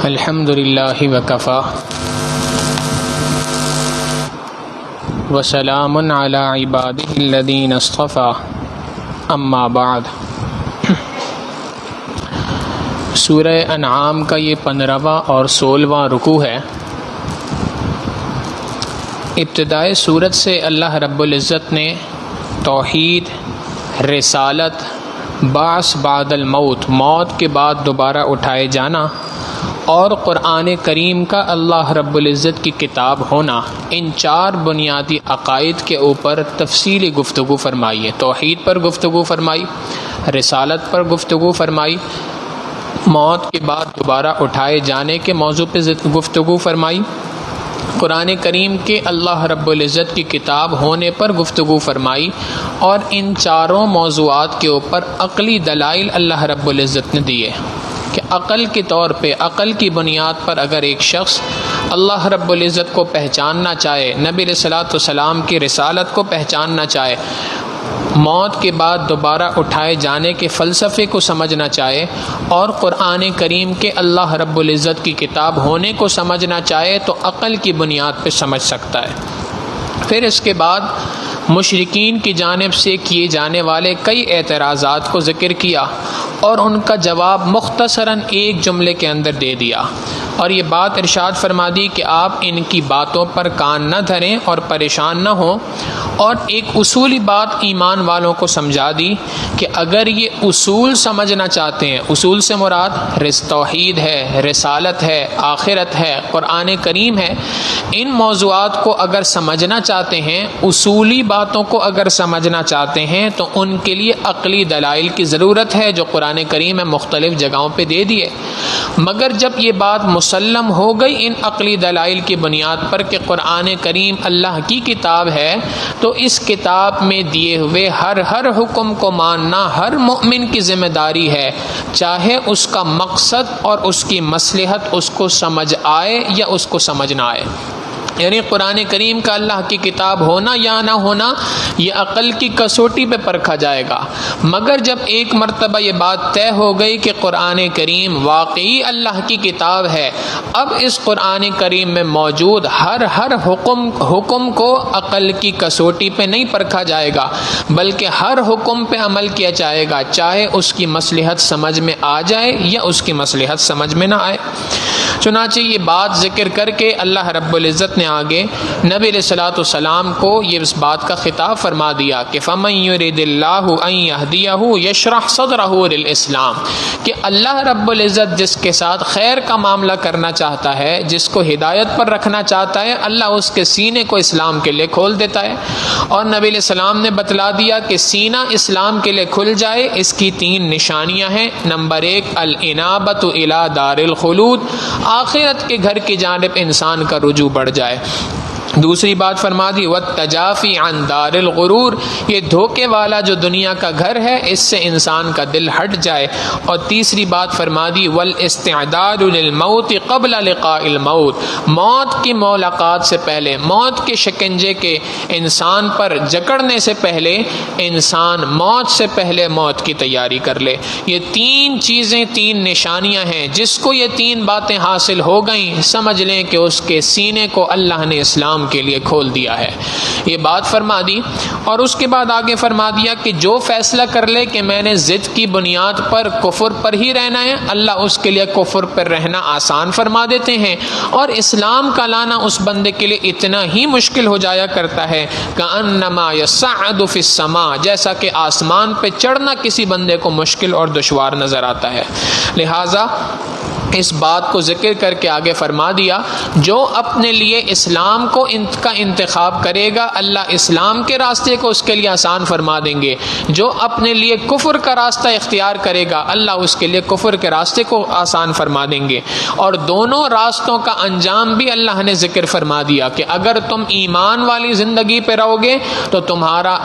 الحمد للہ وکفا وسلام علی عبادہ الذین اصطفی اما بعد۔ سورہ انعام کا یہ 15واں اور 16واں رکوع ہے۔ ابتدائے سورت سے اللہ رب العزت نے توحید، رسالت، بعث بعد الموت، موت کے بعد دوبارہ اٹھائے جانا، اور قرآن کریم کا اللہ رب العزت کی کتاب ہونا، ان 4 بنیادی عقائد کے اوپر تفصیلی گفتگو فرمائی ہے۔ توحید پر گفتگو فرمائی، رسالت پر گفتگو فرمائی، موت کے بعد دوبارہ اٹھائے جانے کے موضوع پہ گفتگو فرمائی، قرآن کریم کے اللہ رب العزت کی کتاب ہونے پر گفتگو فرمائی، اور ان 4 موضوعات کے اوپر عقلی دلائل اللہ رب العزت نے دیے کہ عقل کے طور پہ، عقل کی بنیاد پر اگر ایک شخص اللہ رب العزت کو پہچاننا چاہے، نبی علیہ الصلوۃ والسلام کی رسالت کو پہچاننا چاہے، موت کے بعد دوبارہ اٹھائے جانے کے فلسفے کو سمجھنا چاہے، اور قرآن کریم کے اللہ رب العزت کی کتاب ہونے کو سمجھنا چاہے، تو عقل کی بنیاد پہ سمجھ سکتا ہے۔ پھر اس کے بعد مشرکین کی جانب سے کیے جانے والے کئی اعتراضات کو ذکر کیا، اور ان کا جواب مختصراً ایک جملے کے اندر دے دیا، اور یہ بات ارشاد فرما دی کہ آپ ان کی باتوں پر کان نہ دھریں اور پریشان نہ ہوں، اور ایک اصولی بات ایمان والوں کو سمجھا دی کہ اگر یہ اصول سمجھنا چاہتے ہیں، اصول سے مراد توحید ہے، رسالت ہے، آخرت ہے، قرآن کریم ہے، ان موضوعات کو اگر سمجھنا چاہتے ہیں، اصولی باتوں کو اگر سمجھنا چاہتے ہیں، تو ان کے لیے عقلی دلائل کی ضرورت ہے جو قرآن کریم میں مختلف جگہوں پہ دے دیے۔ مگر جب یہ بات مسلم ہو گئی ان عقلی دلائل کی بنیاد پر کہ قرآن کریم اللہ کی کتاب ہے، تو اس کتاب میں دیے ہوئے ہر حکم کو ماننا ہر مومن کی ذمہ داری ہے، چاہے اس کا مقصد اور اس کی مصلحت اس کو سمجھ آئے یا اس کو سمجھ نہ آئے۔ یعنی قرآن کریم کا اللہ کی کتاب ہونا یا نہ ہونا یہ عقل کی کسوٹی پہ پرکھا جائے گا، مگر جب ایک مرتبہ یہ بات طے ہو گئی کہ قرآن کریم واقعی اللہ کی کتاب ہے، اب اس قرآن کریم میں موجود ہر حکم کو عقل کی کسوٹی پہ نہیں پرکھا جائے گا، بلکہ ہر حکم پہ عمل کیا جائے گا، چاہے اس کی مصلحت سمجھ میں آ جائے یا اس کی مصلحت سمجھ میں نہ آئے۔ چنانچہ یہ بات ذکر کر کے اللہ رب العزت نے آگے نبی علیہ الصلوۃ والسلام کو یہ اس بات کا خطاب فرما دیا کہ فَمَن يُرِدِ اللَّهُ أَن يَهْدِيَهُ يَشْرَحْ صَدْرَهُ لِلْإِسْلَامِ، کہ اللہ رب العزت جس کے ساتھ خیر کا معاملہ کرنا چاہتا ہے، جس کو ہدایت پر رکھنا چاہتا ہے، اللہ اس کے سینے کو اسلام کے لیے کھول دیتا ہے۔ اور نبی علیہ السلام نے بتلا دیا کہ سینہ اسلام کے لیے کھل جائے، اس کی 3 نشانیاں ہیں۔ نمبر 1 الانابۃ الی دار الخلود، آخرت کے گھر کی جانب انسان کا رجوع بڑھ جائے۔ دوسری بات فرما دی والتجافی عن دار الغرور، یہ دھوکے والا جو دنیا کا گھر ہے اس سے انسان کا دل ہٹ جائے۔ اور تیسری بات فرما دی والاستعداد للموت قبل لقاء الموت، موت کی ملاقات سے پہلے، موت کے شکنجے کے انسان پر جکڑنے سے پہلے، انسان موت سے پہلے موت کی تیاری کر لے۔ یہ 3 چیزیں، 3 نشانیاں ہیں، جس کو یہ 3 باتیں حاصل ہو گئیں، سمجھ لیں کہ اس کے سینے کو اللہ نے اسلام کے لیے کھول دیا ہے۔ یہ بات فرما دی، اور اس کے بعد آگے فرما دیا کہ جو فیصلہ کر لے کہ میں نے ضد کی بنیاد پر کفر پر ہی رہنا ہے، اللہ اس کے لیے کفر پر رہنا آسان فرما دیتے ہیں، اور اسلام کا لانا اس بندے کے لیے اتنا ہی مشکل ہو جایا کرتا ہے کأنما یصعد فی السماء، جیسا کہ آسمان پہ چڑھنا کسی بندے کو مشکل اور دشوار نظر آتا ہے۔ لہٰذا اس بات کو ذکر کر کے آگے فرما دیا جو اپنے لیے اسلام کو کا انتخاب کرے گا، اللہ اسلام کے راستے کو اس کے لیے آسان فرما دیں گے، جو اپنے لیے کفر کا راستہ اختیار کرے گا اللہ اس کے لیے کفر کے راستے کو آسان فرما دیں گے۔ اور دونوں راستوں کا انجام بھی اللہ نے ذکر فرما دیا کہ اگر تم ایمان والی زندگی پہ رہو گے تو تمہارا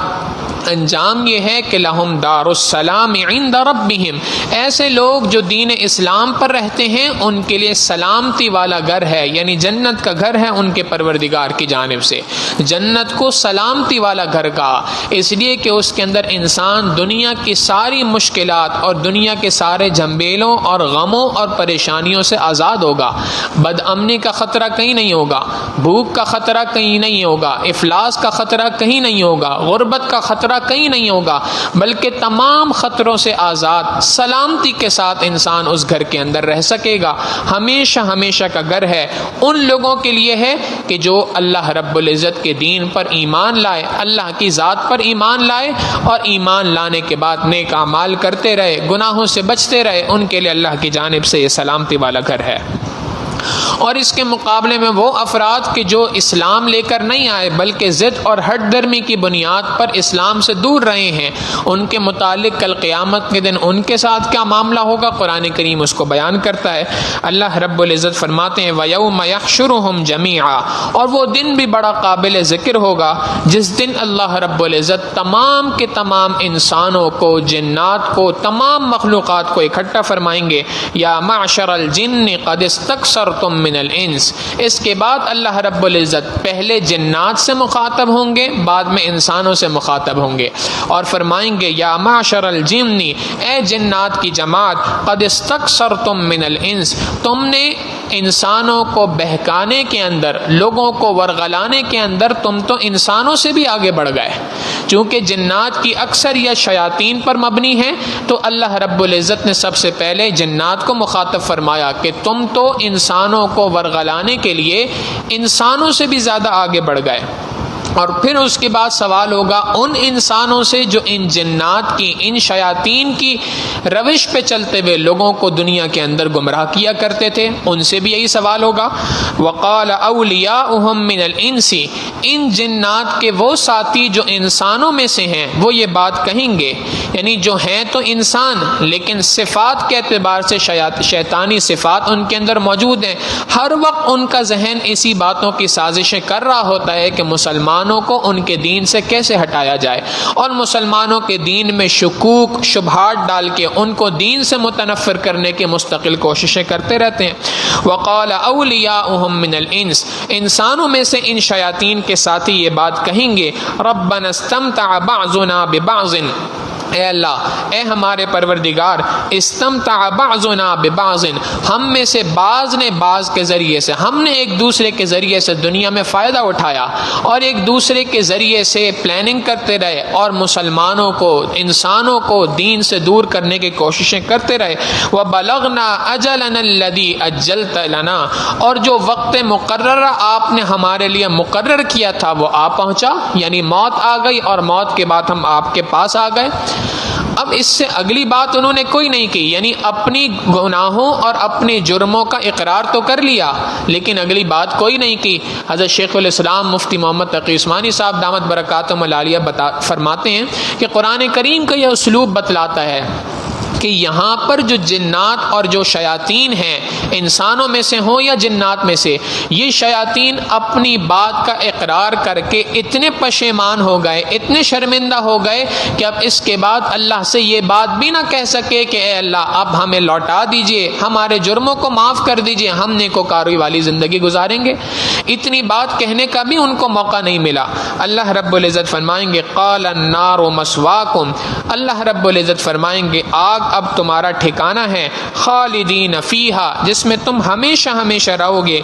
انجام یہ ہے کہ لہم دار السلام عند ربہم، ایسے لوگ جو دین اسلام پر رہتے ہیں ان کے لیے سلامتی والا گھر ہے، یعنی جنت کا گھر ہے ان کے پروردگار کی جانب سے۔ جنت کو سلامتی والا گھر کہا اس لیے کہ اس کے اندر انسان دنیا کی ساری مشکلات اور دنیا کے سارے جھنبیلوں اور غموں اور پریشانیوں سے آزاد ہوگا۔ بد امنی کا خطرہ کہیں نہیں ہوگا، بھوک کا خطرہ کہیں نہیں ہوگا، افلاس کا خطرہ کہیں نہیں ہوگا، غربت کا خطرہ کہیں نہیں ہوگا، بلکہ تمام خطروں سے آزاد سلامتی کے ساتھ انسان اس گھر کے اندر رہ سکے گا۔ ہمیشہ ہمیشہ کا گھر ہے ان لوگوں کے لیے ہے کہ جو اللہ رب العزت کے دین پر ایمان لائے، اللہ کی ذات پر ایمان لائے اور ایمان لانے کے بعد نیک اعمال کرتے رہے، گناہوں سے بچتے رہے، ان کے لیے اللہ کی جانب سے یہ سلامتی والا گھر ہے۔ اور اس کے مقابلے میں وہ افراد کہ جو اسلام لے کر نہیں آئے بلکہ ضد اور ہٹ درمی کی بنیاد پر اسلام سے دور رہے ہیں، ان کے متعلق کل قیامت کے دن ان کے ساتھ کیا معاملہ ہوگا، قرآن کریم اس کو بیان کرتا ہے۔ اللہ رب العزت فرماتے ہیں وَيَوْمَ يَحْشُرُهُمْ جَمِيعًا، اور وہ دن بھی بڑا قابل ذکر ہوگا جس دن اللہ رب العزت تمام کے تمام انسانوں کو، جنات کو، تمام مخلوقات کو اکٹھا فرمائیں گے، یا معشر الجن قد استکثرتم من الانس۔ اس کے بعد اللہ رب العزت پہلے جنات سے مخاطب ہوں گے، بعد میں انسانوں سے مخاطب ہوں گے اور فرمائیں گے یا معشر الجن، اے جنات کی جماعت، قد استکثرتم من الانس، تم نے انسانوں کو بہکانے کے اندر، لوگوں کو ورغلانے کے اندر تم تو انسانوں سے بھی آگے بڑھ گئے۔ چونکہ جنات کی اکثریت شیاطین پر مبنی ہے تو اللہ رب العزت نے سب سے پہلے جنات کو مخاطب فرمایا کہ تم تو انسانوں کو ورغلانے کے لیے انسانوں سے بھی زیادہ آگے بڑھ گئے۔ اور پھر اس کے بعد سوال ہوگا ان انسانوں سے جو ان جنات کی، ان شیاطین کی روش پہ چلتے ہوئے لوگوں کو دنیا کے اندر گمراہ کیا کرتے تھے، ان سے بھی یہی سوال ہوگا۔ وقال اولیاؤہم من الانس، ان جنات کے وہ ساتھی جو انسانوں میں سے ہیں وہ یہ بات کہیں گے، یعنی جو ہیں تو انسان لیکن صفات کے اعتبار سے شیطانی صفات ان کے اندر موجود ہیں، ہر وقت ان کا ذہن اسی باتوں کی سازشیں کر رہا ہوتا ہے کہ مسلمانوں کو ان کے دین سے کیسے ہٹایا جائے، اور مسلمانوں کے دین میں شکوک شبہات ڈال کے ان کو دین سے متنفر کرنے کی مستقل کوششیں کرتے رہتے ہیں۔ وقال اولیاؤہم من الانس، انسانوں میں سے ان شیاطین کے ساتھی یہ بات کہیں گے ربنا استمتع بعضنا ببعض، اے اللہ، اے ہمارے پروردگار، استمتع بعضنا ببعض، ہم میں سے بعض نے بعض کے ذریعے سے، ہم نے ایک دوسرے کے ذریعے سے دنیا میں فائدہ اٹھایا اور ایک دوسرے کے ذریعے سے پلاننگ کرتے رہے اور مسلمانوں کو، انسانوں کو دین سے دور کرنے کی کوششیں کرتے رہے۔ وَبَلَغْنَا أَجَلَنَا الَّذِي أَجَّلْتَ لَنَا، اور جو وقت مقررہ آپ نے ہمارے لیے مقرر کیا تھا وہ آ پہنچا، یعنی موت آ گئی اور موت کے بعد ہم آپ کے پاس آ گئے۔ اب اس سے اگلی بات انہوں نے کوئی نہیں کی، یعنی اپنی گناہوں اور اپنے جرموں کا اقرار تو کر لیا لیکن اگلی بات کوئی نہیں کی۔ حضرت شیخ الاسلام مفتی محمد تقی عثمانی صاحب دامت برکاتہم العالیہ فرماتے ہیں کہ قرآن کریم کا یہ اسلوب بتلاتا ہے کہ یہاں پر جو جنات اور جو شیاطین ہیں، انسانوں میں سے ہوں یا جنات میں سے، یہ شیاطین اپنی بات کا اقرار کر کے اتنے پشیمان ہو گئے، اتنے شرمندہ ہو گئے کہ اب اس کے بعد اللہ سے یہ بات بھی نہ کہہ سکے کہ اے اللہ اب ہمیں لوٹا دیجئے، ہمارے جرموں کو معاف کر دیجئے، ہم نیکوکاری والی زندگی گزاریں گے۔ اتنی بات کہنے کا بھی ان کو موقع نہیں ملا۔ اللہ رب العزت فرمائیں گے قال النار مسواکم، اللہ رب العزت فرمائیں گے آگ اب تمہارا ٹھکانہ ہے، خالدین فیہا، جس میں تم ہمیشہ ہمیشہ رہو گے،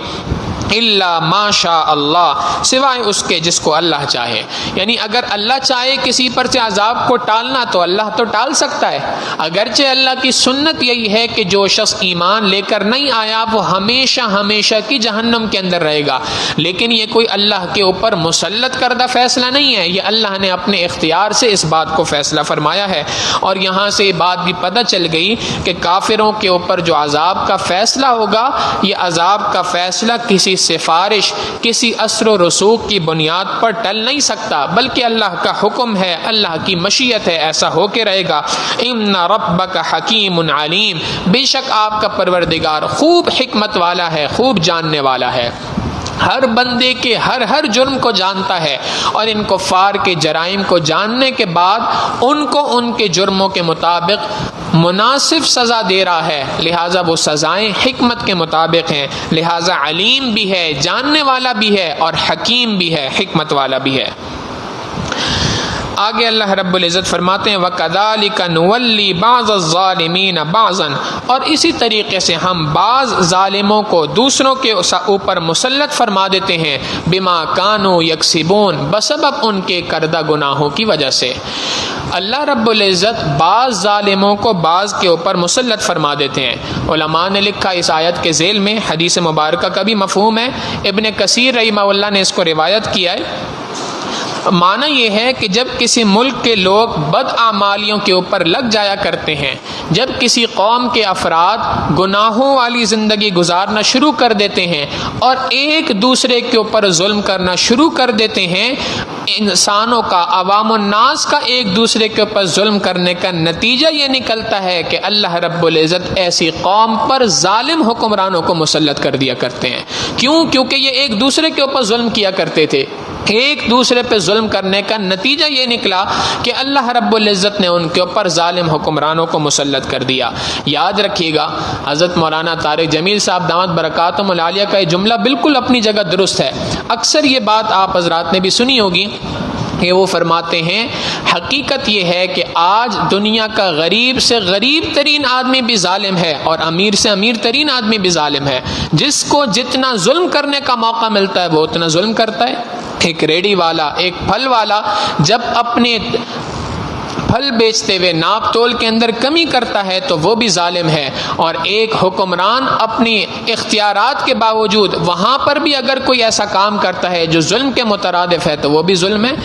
الا ما شاء اللہ، سوائے اس کے جس کو اللہ چاہے۔ یعنی اگر اللہ چاہے کسی پر سے عذاب کو ٹالنا تو اللہ تو ٹال سکتا ہے، اگرچہ اللہ کی سنت یہی ہے کہ جو شخص ایمان لے کر نہیں آیا وہ ہمیشہ ہمیشہ کی جہنم کے اندر رہے گا، لیکن یہ کوئی اللہ کے اوپر مسلط کردہ فیصلہ نہیں ہے، یہ اللہ نے اپنے اختیار سے اس بات کو فیصلہ فرمایا ہے۔ اور یہاں سے یہ بات بھی پتہ چل گئی کہ کافروں کے اوپر جو عذاب کا فیصلہ ہوگا، یہ عذاب کا فیصلہ کسی سفارش، کسی اثر و رسوخ کی بنیاد پر ٹل نہیں سکتا، بلکہ اللہ کا حکم ہے، اللہ کی مشیت ہے، ایسا ہو کے رہے گا۔ ان ربک حکیم علیم، بے شک آپ کا پروردگار خوب حکمت والا ہے، خوب جاننے والا ہے۔ ہر بندے کے ہر جرم کو جانتا ہے، اور ان کفار کے جرائم کو جاننے کے بعد ان کو ان کے جرموں کے مطابق مناسب سزا دے رہا ہے، لہٰذا وہ سزائیں حکمت کے مطابق ہیں، لہٰذا علیم بھی ہے، جاننے والا بھی ہے، اور حکیم بھی ہے، حکمت والا بھی ہے۔ آگے اللہ رب العزت فرماتے ہیں وَكَذَلِكَ نُوَلِّي بَعْضَ الظَّالِمِينَ بَعْضًا، اور اسی طریقے سے ہم بعض ظالموں کو دوسروں کے اوپر مسلط فرما دیتے ہیں، بِمَا كَانُوا يَكْسِبُونَ، بسبب ان کے کردہ گناہوں کی وجہ سے۔ اللہ رب العزت بعض ظالموں کو بعض کے اوپر مسلط فرما دیتے ہیں۔ علماء نے لکھا اس آیت کے ذیل میں حدیث مبارکہ کا بھی مفہوم ہے، ابن کثیر رحمہ اللہ نے اس کو روایت کیا ہے۔ معنی یہ ہے کہ جب کسی ملک کے لوگ بدعمالیوں کے اوپر لگ جایا کرتے ہیں، جب کسی قوم کے افراد گناہوں والی زندگی گزارنا شروع کر دیتے ہیں اور ایک دوسرے کے اوپر ظلم کرنا شروع کر دیتے ہیں، انسانوں کا، عوام الناس کا ایک دوسرے کے اوپر ظلم کرنے کا نتیجہ یہ نکلتا ہے کہ اللہ رب العزت ایسی قوم پر ظالم حکمرانوں کو مسلط کر دیا کرتے ہیں۔ کیوں؟ کیونکہ یہ ایک دوسرے کے اوپر ظلم کیا کرتے تھے، ایک دوسرے پہ ظلم کرنے کا نتیجہ یہ نکلا کہ اللہ رب العزت نے ان کے اوپر ظالم حکمرانوں کو مسلط کر دیا۔ یاد رکھیے گا، حضرت مولانا طارق جمیل صاحب دامت برکاتہم العالیہ کا یہ جملہ بالکل اپنی جگہ درست ہے۔ اکثر یہ بات آپ حضرات نے بھی سنی ہوگی کہ وہ فرماتے ہیں حقیقت یہ ہے کہ آج دنیا کا غریب سے غریب ترین آدمی بھی ظالم ہے اور امیر سے امیر ترین آدمی بھی ظالم ہے۔ جس کو جتنا ظلم کرنے کا موقع ملتا ہے وہ اتنا ظلم کرتا ہے۔ ایک ریڑھی والا، ایک پھل والا جب اپنے پھل بیچتے ہوئے ناپ تول کے اندر کمی کرتا ہے تو وہ بھی ظالم ہے، اور ایک حکمران اپنی اختیارات کے باوجود وہاں پر بھی اگر کوئی ایسا کام کرتا ہے جو ظلم کے مترادف ہے تو وہ بھی ظلم ہے۔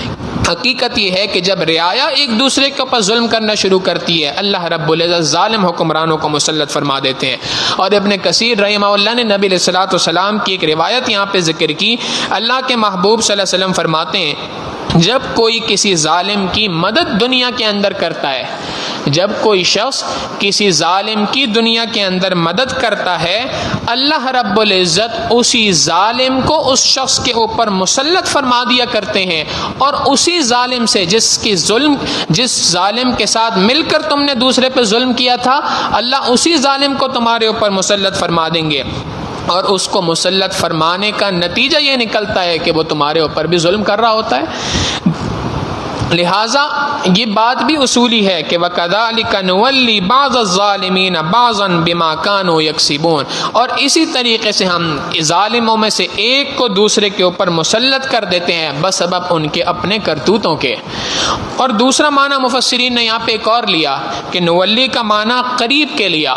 حقیقت یہ ہے کہ جب رعایا ایک دوسرے کے اوپر ظلم کرنا شروع کرتی ہے، اللہ رب العزت ظالم حکمرانوں کو مسلط فرما دیتے ہیں۔ اور ابن کثیر رحمہ اللہ نے نبی علیہ الصلوۃ والسلام کی ایک روایت یہاں پہ ذکر کی۔ اللہ کے محبوب صلی اللہ علیہ وسلم فرماتے ہیں جب کوئی کسی ظالم کی مدد دنیا کے اندر کرتا ہے، جب کوئی شخص کسی ظالم کی دنیا کے اندر مدد کرتا ہے، اللہ رب العزت اسی ظالم کو اس شخص کے اوپر مسلط فرما دیا کرتے ہیں، اور اسی ظالم سے جس ظالم کے ساتھ مل کر تم نے دوسرے پہ ظلم کیا تھا، اللہ اسی ظالم کو تمہارے اوپر مسلط فرما دیں گے، اور اس کو مسلط فرمانے کا نتیجہ یہ نکلتا ہے کہ وہ تمہارے اوپر بھی ظلم کر رہا ہوتا ہے۔ لہٰذا یہ بات بھی اصولی ہے کہ وَكَذَلِكَ نُوَلِّي بَعْضَ الظَّالِمِينَ بَعْضًا بِمَا كَانُوا يَكْسِبُونَ، اور اسی طریقے سے ہم ظالموں میں سے ایک کو دوسرے کے اوپر مسلط کر دیتے ہیں بسبب ان کے اپنے کرتوتوں کے۔ اور دوسرا معنی مفسرین نے یہاں پہ ایک اور لیا کہ نولی کا معنی قریب کے لیا،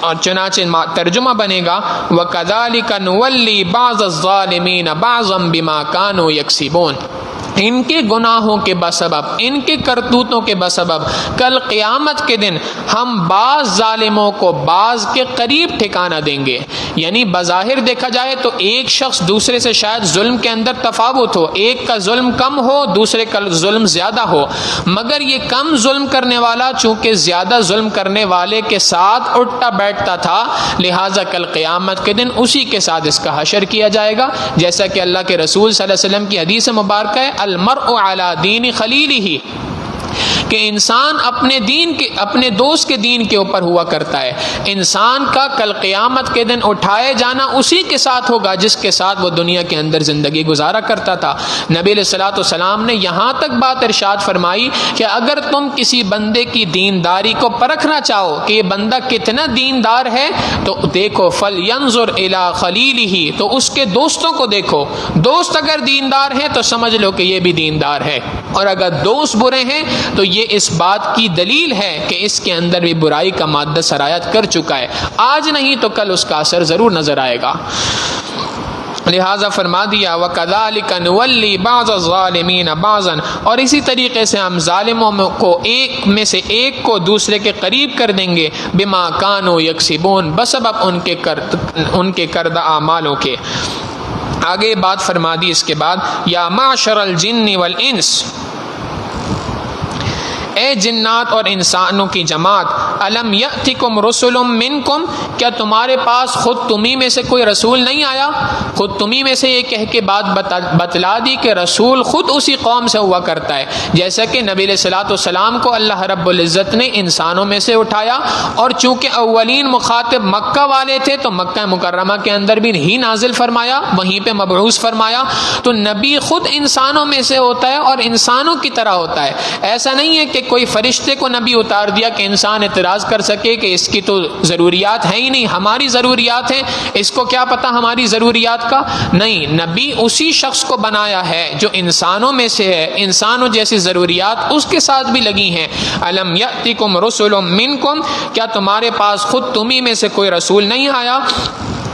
اور چنانچہ ترجمہ بنے گا وَكَذَلِكَ نُوَلِّي بَعْضَ الظَّالِمِينَ بَعْضًا بِمَا كَانُوا يَكْسِبُونَ، ان کے گناہوں کے بسبب، ان کے کرتوتوں کے بسبب کل قیامت کے دن ہم بعض ظالموں کو بعض کے قریب ٹھکانہ دیں گے۔ یعنی بظاہر دیکھا جائے تو ایک شخص دوسرے سے شاید ظلم کے اندر تفاوت ہو، ایک کا ظلم کم ہو دوسرے کا ظلم زیادہ ہو، مگر یہ کم ظلم کرنے والا چونکہ زیادہ ظلم کرنے والے کے ساتھ اٹھتا بیٹھتا تھا، لہٰذا کل قیامت کے دن اسی کے ساتھ اس کا حشر کیا جائے گا، جیسا کہ اللہ کے رسول صلی اللہ علیہ وسلم کی حدیث مبارکہ ہے المرء علی دین خلیلہ، کہ انسان اپنے دوست کے دین کے اوپر ہوا کرتا ہے۔ انسان کا کل قیامت کے دن اٹھائے جانا اسی کے ساتھ ہوگا جس کے ساتھ وہ دنیا کے اندر زندگی گزارا کرتا تھا۔ نبی علیہ الصلوۃ والسلام نے یہاں تک بات ارشاد فرمائی کہ اگر تم کسی بندے کی دینداری کو پرکھنا چاہو کہ یہ بندہ کتنا دیندار ہے تو دیکھو فَلْيَنْظُرْ إِلَىٰ خَلِيلِهِ، تو اس کے دوستوں کو دیکھو، دوست اگر دیندار ہیں تو سمجھ لو کہ یہ بھی دیندار ہے، اور اگر دوست برے ہیں تو یہ اس بات کی دلیل ہے کہ اس کے اندر بھی برائی کا مادہ سرایت کر چکا ہے، آج نہیں تو کل اس کا اثر ضرور نظر آئے گا۔ لہٰذا فرما دیا وَكَذَلِكَ نُوَلِّي بَعْضَ الظَّالِمِينَ بَعْضًا، اور اسی طریقے سے ہم ظالموں کو ایک میں سے ایک کو دوسرے کے قریب کر دیں گے بِمَا كَانُوا يَكْسِبُونَ، بسبب ان کے کردہ اعمالوں کے۔ آگے بات فرما دی اس کے بعد یا معشر الجن والانس، اے جنات اور انسانوں کی جماعت، الم یأتکم رسل منکم، کیا تمہارے پاس خود تمہیں میں سے کوئی رسول نہیں آیا؟ خود تمہیں میں سے یہ کہہ کے بات بتلا دی کہ رسول خود اسی قوم سے ہوا کرتا ہے، جیسا کہ نبی علیہ الصلوۃ والسلام کو اللہ رب العزت نے انسانوں میں سے اٹھایا، اور چونکہ اولین مخاطب مکہ والے تھے تو مکہ مکرمہ کے اندر بھی ہی نازل فرمایا، وہیں پہ مبعوث فرمایا، تو نبی خود انسانوں میں سے ہوتا ہے اور انسانوں کی طرح ہوتا ہے۔ ایسا نہیں ہے کہ کوئی فرشتے کو نبی اتار دیا کہ انسان اعتراض کر سکے کہ اس کی تو ضروریات ہے ہی نہیں، ہماری ضروریات ہیں، اس کو کیا پتہ ہماری ضروریات کا؟ نہیں، نبی اسی شخص کو بنایا ہے جو انسانوں میں سے ہے، انسانوں جیسی ضروریات اس کے ساتھ بھی لگی ہیں۔ الم یأتکم رسل منکم، کیا تمہارے پاس خود تمہیں میں سے کوئی رسول نہیں آیا؟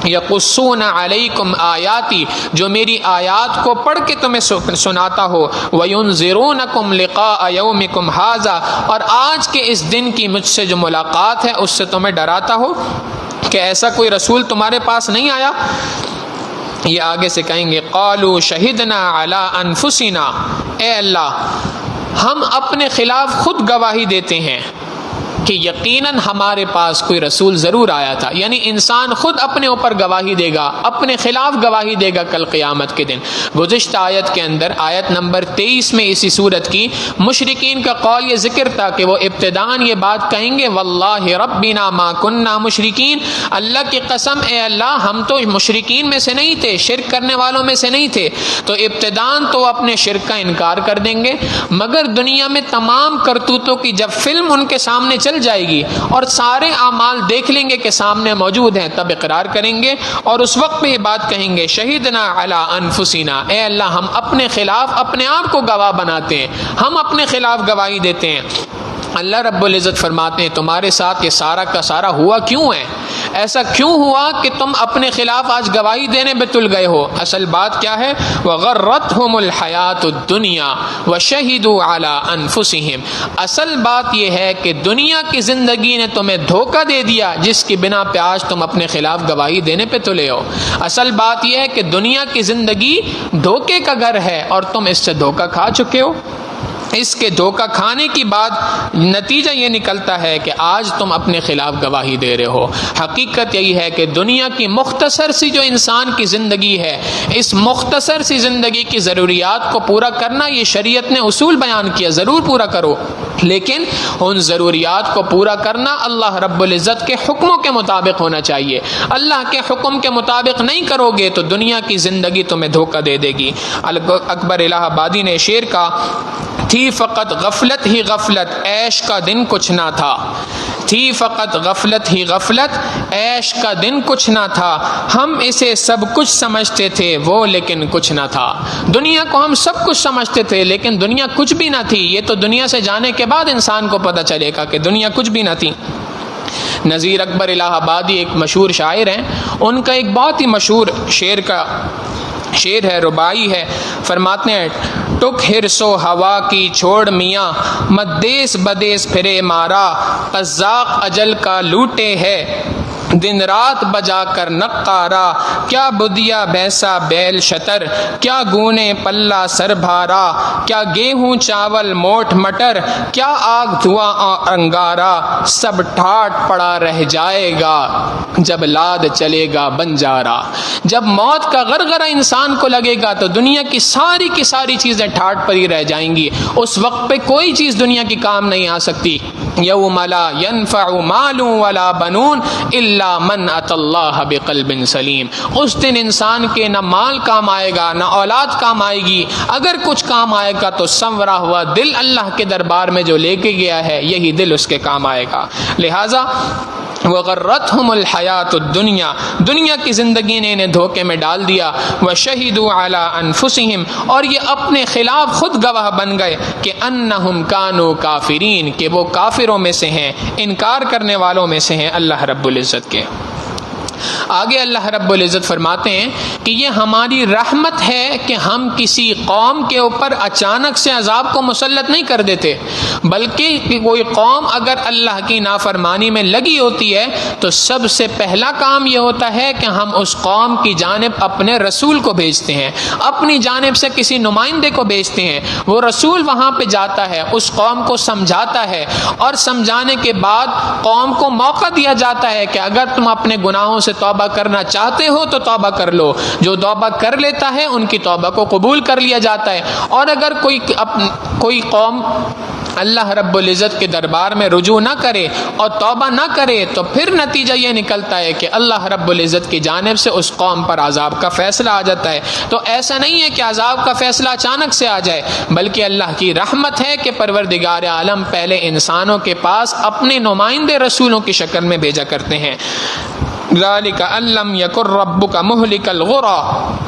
یقصون علیکم آیاتی، جو میری آیات کو پڑھ کے تمہیں سناتا ہو، وینذرونکم لقاء یومکم ھذا، اور آج کے اس دن کی مجھ سے جو ملاقات ہے اس سے تمہیں ڈراتا ہو کہ ایسا کوئی رسول تمہارے پاس نہیں آیا؟ یہ آگے سے کہیں گے قالوا شہدنا علی انفسنا، اے اللہ ہم اپنے خلاف خود گواہی دیتے ہیں کہ یقیناً ہمارے پاس کوئی رسول ضرور آیا تھا، یعنی انسان خود اپنے اوپر گواہی دے گا، اپنے خلاف گواہی دے گا کل قیامت کے دن۔ گزشتہ آیت کے اندر آیت نمبر 23 میں اسی صورت کی مشرکین کا قول یہ ذکر تھا کہ وہ ابتداً یہ بات کہیں گے واللہ ربنا ما کننا مشرکین، اللہ کی قسم اے اللہ ہم تو مشرکین میں سے نہیں تھے، شرک کرنے والوں میں سے نہیں تھے۔ تو ابتداً تو اپنے شرک کا انکار کر دیں گے، مگر دنیا میں تمام کرتوتوں کی جب فلم ان کے سامنے چل جائے گی اور سارے اعمال دیکھ لیں گے کہ سامنے موجود ہیں، تب اقرار کریں گے اور اس وقت میں یہ بات کہیں گے شہدنا علی انفسنا، اے اللہ ہم اپنے خلاف اپنے آپ کو گواہ بناتے ہیں، ہم اپنے خلاف گواہی دیتے ہیں۔ اللہ رب العزت فرماتے ہیں تمہارے ساتھ یہ سارا کا سارا ہوا کیوں ہے؟ ایسا کیوں ہوا کہ تم اپنے خلاف آج گواہی دینے میں تل گئے ہو؟ اصل بات کیا ہے؟ وَغَرَّتْهُمُ الْحَيَاةُ الدُّنْيَا وَشَهِدُوا عَلَىٰ أَنفُسِهِمْ، اصل بات یہ ہے کہ دنیا کی زندگی نے تمہیں دھوکہ دے دیا جس کی بنا پہ آج تم اپنے خلاف گواہی دینے پہ تلے ہو۔ اصل بات یہ ہے کہ دنیا کی زندگی دھوکے کا گھر ہے اور تم اس سے دھوکہ کھا چکے ہو۔ اس کے دھوکہ کھانے کی بعد نتیجہ یہ نکلتا ہے کہ آج تم اپنے خلاف گواہی دے رہے ہو۔ حقیقت یہی ہے کہ دنیا کی مختصر سی جو انسان کی زندگی ہے، اس مختصر سی زندگی کی ضروریات کو پورا کرنا یہ شریعت نے اصول بیان کیا، ضرور پورا کرو، لیکن ان ضروریات کو پورا کرنا اللہ رب العزت کے حکموں کے مطابق ہونا چاہیے۔ اللہ کے حکم کے مطابق نہیں کرو گے تو دنیا کی زندگی تمہیں دھوکہ دے دے گی۔ اکبر الہ آبادی نے شعر کا تھی فقط غفلت ہی غفلت، عیش کا دن کچھ نہ تھا، تھی فقط غفلت ہی غفلت، عیش کا دن کچھ نہ تھا، ہم اسے سب کچھ سمجھتے تھے وہ لیکن کچھ نہ تھا۔ دنیا کو ہم سب کچھ سمجھتے تھے لیکن دنیا کچھ بھی نہ تھی۔ یہ تو دنیا سے جانے کے بعد انسان کو پتہ چلے گا کہ دنیا کچھ بھی نہ تھی۔ نذیر اکبر الہ آبادی ایک مشہور شاعر ہیں، ان کا ایک بہت ہی مشہور شعر ہے، رباعی ہے، فرماتے ہیں ٹک ہرس و ہوا کی چھوڑ میاں، مت دیس بدیس پھرے مارا، قزاق اجل کا لوٹے ہے دن رات بجا کر نقارا، کیا بدیا بیسا بیل شتر، کیا گونے پلہ سر بھارا، کیا گیہوں چاول موٹ مٹر، کیا آگ دھواں انگارا، سب ٹھاٹ پڑا رہ جائے گا جب لاد چلے گا بنجارا۔ جب موت کا غرغرہ انسان کو لگے گا تو دنیا کی ساری چیزیں ٹھاٹ پر ہی رہ جائیں گی، اس وقت پہ کوئی چیز دنیا کی کام نہیں آ سکتی۔ یوم لا ينفع مال ولا بنون الا من اتى اللہ بقلب سلیم، اس دن انسان کے نہ مال کام آئے گا نہ اولاد کام آئے گی، اگر کچھ کام آئے گا تو سنورا ہوا دل اللہ کے دربار میں جو لے کے گیا ہے یہی دل اس کے کام آئے گا۔ لہٰذا وغرتهم الحیات الدنیا، دنیا کی زندگی نے انہیں دھوکے میں ڈال دیا، وشہدوا علی انفسہم، اور یہ اپنے خلاف خود گواہ بن گئے کہ انہم کانوا کافرین، کہ وہ کافروں میں سے ہیں، انکار کرنے والوں میں سے ہیں اللہ رب العزت کے۔ آگے اللہ رب العزت فرماتے ہیں کہ یہ ہماری رحمت ہے کہ ہم کسی قوم کے اوپر اچانک سے عذاب کو مسلط نہیں کر دیتے، بلکہ کوئی قوم اگر اللہ کی نافرمانی میں لگی ہوتی ہے تو سب سے پہلا کام یہ ہوتا ہے کہ ہم اس قوم کی جانب اپنے رسول کو بھیجتے ہیں، اپنی جانب سے کسی نمائندے کو بھیجتے ہیں، وہ رسول وہاں پہ جاتا ہے، اس قوم کو سمجھاتا ہے، اور سمجھانے کے بعد قوم کو موقع دیا جاتا ہے کہ اگر تم اپنے گناہوں سے توبہ کرنا چاہتے ہو تو توبہ کر لو، جو توبہ کر لیتا ہے ان کی توبہ کو قبول کر لیا جاتا ہے۔ اور اگر کوئی قوم اللہ رب العزت کے دربار میں رجوع نہ کرے اور توبہ نہ کرے تو پھر نتیجہ یہ نکلتا ہے کہ اللہ رب العزت کی جانب سے اس قوم پر عذاب کا فیصلہ آ جاتا ہے۔ تو ایسا نہیں ہے کہ عذاب کا فیصلہ اچانک سے آ جائے، بلکہ اللہ کی رحمت ہے کہ پروردگار عالم پہلے انسانوں کے پاس اپنے نمائندے رسولوں کی شکل میں بھیجا کرتے ہیں۔ ذالک ان لم یکن ربک مہلک القری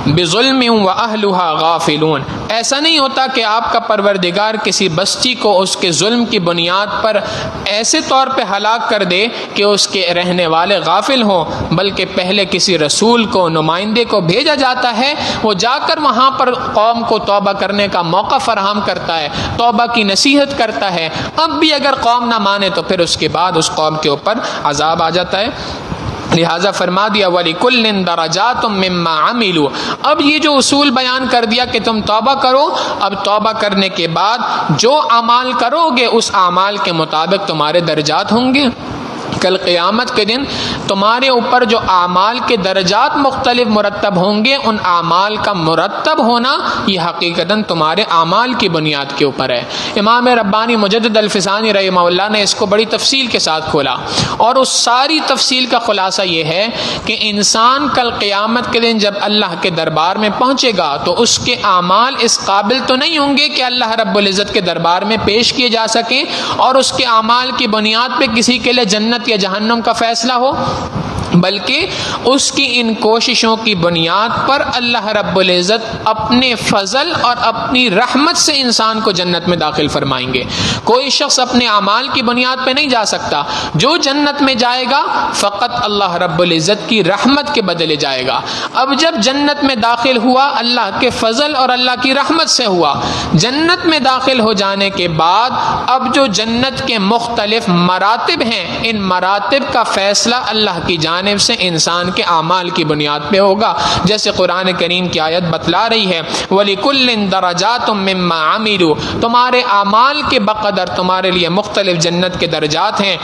بظلم واہلھا غافلون، ایسا نہیں ہوتا کہ آپ کا پروردگار کسی بستی کو اس کے ظلم کی بنیاد پر ایسے طور پہ ہلاک کر دے کہ اس کے رہنے والے غافل ہوں، بلکہ پہلے کسی رسول کو، نمائندے کو بھیجا جاتا ہے، وہ جا کر وہاں پر قوم کو توبہ کرنے کا موقع فراہم کرتا ہے، توبہ کی نصیحت کرتا ہے۔ اب بھی اگر قوم نہ مانے تو پھر اس کے بعد اس قوم کے اوپر عذاب آ جاتا ہے۔ لہٰذا فرما دیا وَلِكُلٍّ دَرَجَاتٌ مِّمَّا عَمِلُوا، اب یہ جو اصول بیان کر دیا کہ تم توبہ کرو، اب توبہ کرنے کے بعد جو اعمال کرو گے اس اعمال کے مطابق تمہارے درجات ہوں گے۔ کل قیامت کے دن تمہارے اوپر جو اعمال کے درجات مختلف مرتب ہوں گے، ان اعمال کا مرتب ہونا یہ حقیقتاً تمہارے اعمال کی بنیاد کے اوپر ہے۔ امام ربانی مجدد الفسانی رحمہ اللہ نے اس کو بڑی تفصیل کے ساتھ کھولا، اور اس ساری تفصیل کا خلاصہ یہ ہے کہ انسان کل قیامت کے دن جب اللہ کے دربار میں پہنچے گا تو اس کے اعمال اس قابل تو نہیں ہوں گے کہ اللہ رب العزت کے دربار میں پیش کیے جا سکیں اور اس کے اعمال کی بنیاد پہ کسی کے لیے جنت یا جہنم کا فیصلہ ہو، بلکہ اس کی ان کوششوں کی بنیاد پر اللہ رب العزت اپنے فضل اور اپنی رحمت سے انسان کو جنت میں داخل فرمائیں گے۔ کوئی شخص اپنے اعمال کی بنیاد پہ نہیں جا سکتا، جو جنت میں جائے گا فقط اللہ رب العزت کی رحمت کے بدلے جائے گا۔ اب جب جنت میں داخل ہوا اللہ کے فضل اور اللہ کی رحمت سے ہوا، جنت میں داخل ہو جانے کے بعد اب جو جنت کے مختلف مراتب ہیں، ان مراتب کا فیصلہ اللہ کی جانب سے انسان کے اعمال کی بنیاد پہ ہوگا، جیسے قرآن کریم کی آیت بتلا رہی ہے وَلِكُلٍّ دَرَجَاتٌ مِّمَّا عَمِلُوا، تمہارے اعمال کے بقدر تمہارے لیے مختلف جنت کے درجات ہیں۔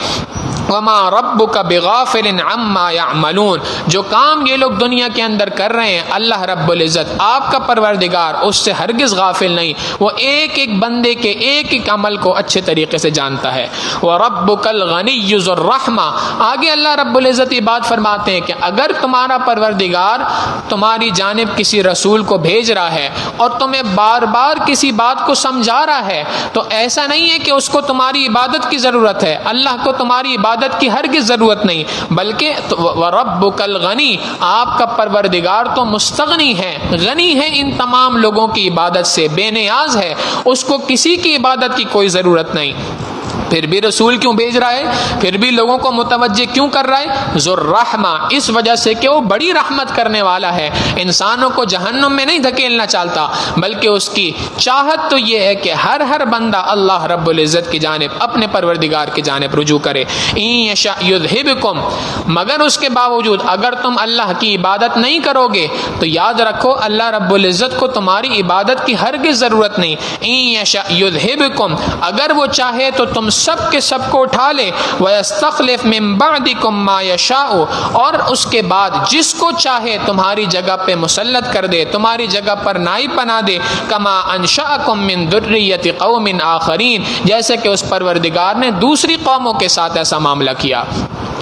وَمَا رَبُّكَ بِغَافِلٍ عَمَّا يَعْمَلُونَ، جو کام یہ لوگ دنیا کے اندر کر رہے ہیں اللہ رب العزت آپ کا پروردگار اس سے ہرگز غافل نہیں، وہ ایک ایک بندے کے ایک ایک عمل کو اچھے طریقے سے جانتا ہے۔ وَرَبُّكَ الْغَنِيُّ ذُو الرَّحْمَةِ، آگے اللہ رب العزت یہ بات فرماتے ہیں کہ اگر تمہارا پروردگار تمہاری جانب کسی رسول کو بھیج رہا ہے اور تمہیں بار بار کسی بات کو سمجھا رہا ہے تو ایسا نہیں ہے کہ اس کو تمہاری عبادت کی ضرورت ہے، اللہ کو تمہاری عبادت کی ہرگز ضرورت نہیں، بلکہ وَرَبُّكَ الْغَنِيُّ، آپ کا پروردگار تو مستغنی ہے، غنی ہے ان تمام لوگوں کی عبادت سے، بے نیاز ہے، اس کو کسی کی عبادت کی کوئی ضرورت نہیں۔ پھر بھی رسول کیوں بھیج رہا ہے؟ پھر بھی لوگوں کو متوجہ کیوں کر رہا ہے؟ ذو الرحمہ، اس وجہ سے کہ وہ بڑی رحمت کرنے والا ہے، انسانوں کو جہنم میں نہیں دھکیلنا چاہتا، بلکہ اس کی چاہت تو یہ ہے کہ ہر بندہ اللہ رب العزت کی جانب، اپنے پروردگار کی جانب رجوع کرے۔ ان یشاء یذھبکم، مگر اس کے باوجود اگر تم اللہ کی عبادت نہیں کرو گے تو یاد رکھو اللہ رب العزت کو تمہاری عبادت کی ہرگز ضرورت نہیں۔ ان یشاء یذھبکم، اگر وہ چاہے تو تم سب کے سب کو اٹھا لے، وَيَسْتَخْلِفْ مِن بَعْدِكُم مَّا يَشَاءُ، اور اس کے بعد جس کو چاہے تمہاری جگہ پہ مسلط کر دے، تمہاری جگہ پر نائب بنا دے، كَمَا أَنشَأَكُم مِّن ذُرِّيَّةِ قَوْمٍ آخَرِينَ، جیسے کہ اس پروردگار نے دوسری قوموں کے ساتھ ایسا معاملہ کیا۔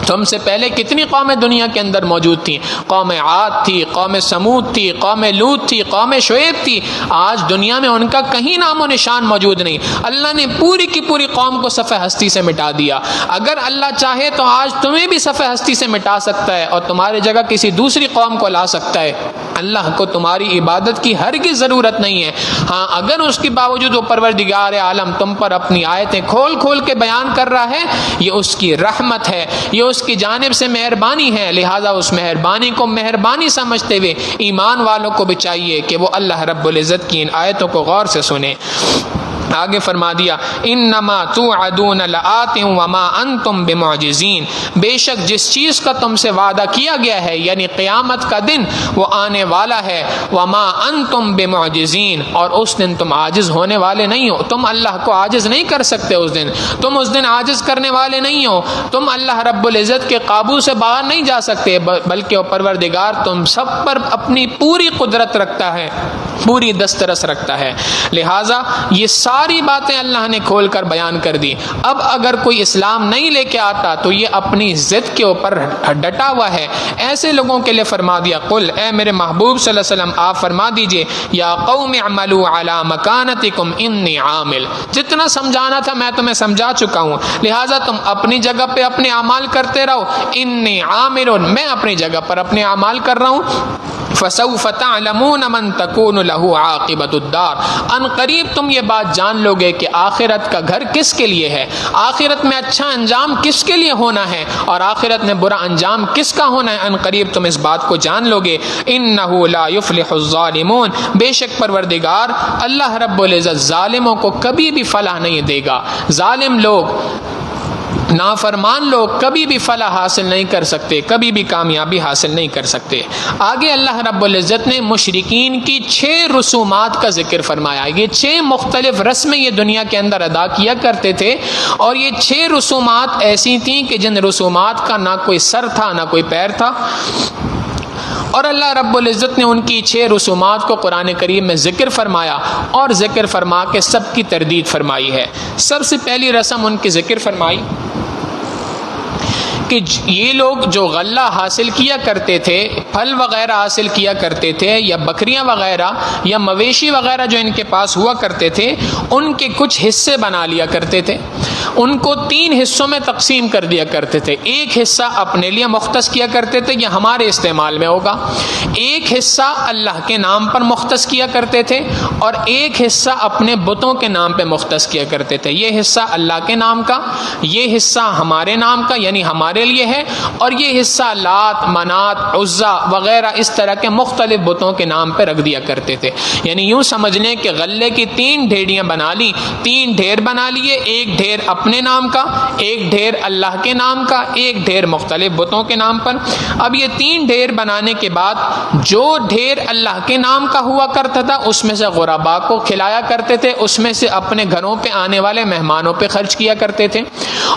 تم سے پہلے کتنی قومیں دنیا کے اندر موجود تھیں، قوم عاد تھی، قوم سمود تھی، قوم لوط تھی، قوم شعیب تھی، آج دنیا میں ان کا کہیں نام و نشان موجود نہیں، اللہ نے پوری کی پوری قوم کو صفحہ ہستی سے مٹا دیا۔ اگر اللہ چاہے تو آج تمہیں بھی صفحہ ہستی سے مٹا سکتا ہے اور تمہاری جگہ کسی دوسری قوم کو لا سکتا ہے، اللہ کو تمہاری عبادت کی ہرگز ضرورت نہیں ہے۔ ہاں اگر اس کے باوجود وہ پروردگار عالم تم پر اپنی آیتیں کھول کھول کے بیان کر رہا ہے، یہ اس کی رحمت ہے، یہ اس اس کی جانب سے مہربانی ہے، لہٰذا اس مہربانی کو مہربانی سمجھتے ہوئے ایمان والوں کو بھی چاہیے کہ وہ اللہ رب العزت کی ان آیتوں کو غور سے سنیں۔ آگے فرما دیا انما توعدون لآت وما انتم بمعجزین، بے شک جس چیز کا تم سے وعدہ کیا گیا ہے یعنی قیامت کا دن وہ آنے والا ہے، وما انتم بمعجزین، اور اس دن تم عاجز ہونے والے نہیں ہو، تم اللہ کو عاجز نہیں کر سکتے تم اس دن عاجز کرنے والے نہیں ہو، تم اللہ رب العزت کے قابو سے باہر نہیں جا سکتے، بلکہ وہ پروردگار تم سب پر اپنی پوری قدرت رکھتا ہے، پوری دسترس رکھتا ہے۔ لہٰذا یہ ساری باتیں اللہ نے کھول کر بیان کر دی۔ اب اگر کوئی اسلام نہیں لے کے آتا تو یہ اپنی ضد کے اوپر ڈٹا ہوا ہے، ایسے لوگوں کے لیے فرما دیا قل، اے میرے محبوب صلی اللہ علیہ وسلم آپ فرما دیجئے یا قوم اعملوا علی مکانتکم انی عامل، جتنا سمجھانا تھا میں تمہیں سمجھا چکا ہوں، لہٰذا تم اپنی جگہ پہ اپنے اعمال کرتے رہو، انی عامل، میں اپنی جگہ پر اپنے اعمال کر رہا ہوں، فسوف تعلمون من تکون له عاقبۃ الدار، ان قریب تم یہ بات جان لو گے کہ آخرت کا گھر کس کے لیے ہے، آخرت میں اچھا انجام کس کے لیے ہونا ہے اور آخرت میں برا انجام کس کا ہونا ہے، ان قریب تم اس بات کو جان لو گے۔ انہ لا یفلح الظالمون، بے شک پروردگار اللہ رب العزت ظالموں کو کبھی بھی فلاح نہیں دے گا، ظالم لوگ، نافرمان لوگ کبھی بھی فلاح حاصل نہیں کر سکتے، کبھی بھی کامیابی حاصل نہیں کر سکتے۔ آگے اللہ رب العزت نے مشرکین کی 6 رسومات کا ذکر فرمایا، یہ 6 مختلف رسمیں یہ دنیا کے اندر ادا کیا کرتے تھے، اور یہ 6 رسومات ایسی تھیں کہ جن رسومات کا نہ کوئی سر تھا نہ کوئی پیر تھا، اور اللہ رب العزت نے ان کی 6 رسومات کو قرآن کریم میں ذکر فرمایا اور ذکر فرما کے سب کی تردید فرمائی ہے۔ سب سے پہلی رسم ان کی ذکر فرمائی کہ یہ لوگ جو غلہ حاصل کیا کرتے تھے، پھل وغیرہ حاصل کیا کرتے تھے، یا بکریاں وغیرہ یا مویشی وغیرہ جو ان کے پاس ہوا کرتے تھے، ان کے کچھ حصے بنا لیا کرتے تھے، ان کو 3 حصوں میں تقسیم کر دیا کرتے تھے، ایک حصہ اپنے لیے مختص کیا کرتے تھے، یہ ہمارے استعمال میں ہوگا، ایک حصہ اللہ کے نام پر مختص کیا کرتے تھے، اور ایک حصہ اپنے بتوں کے نام پہ مختص کیا کرتے تھے، یہ حصہ اللہ کے نام کا، یہ حصہ ہمارے نام کا یعنی ہمارے لیے ہے، اور یہ حصہ لات، منات، عزا وغیرہ اس طرح کے مختلف بتوں کے نام پہ رکھ دیا کرتے تھے۔ یعنی یوں سمجھ لیں کہ غلے کی 3 ڈھیریاں بنا لی، 3 ڈھیر بنا لیے، ایک ڈھیر اپنے نام کا، ایک ڈھیر اللہ کے نام کا، ایک ڈھیر مختلف بتوں کے نام پر۔ اب یہ 3 ڈھیر بنانے کے بعد جو ڈھیر اللہ کے نام کا ہوا کرتا تھا اس میں سے غرباء کو کھلایا کرتے تھے، اس میں سے اپنے گھروں پہ آنے والے مہمانوں پہ خرچ کیا کرتے تھے،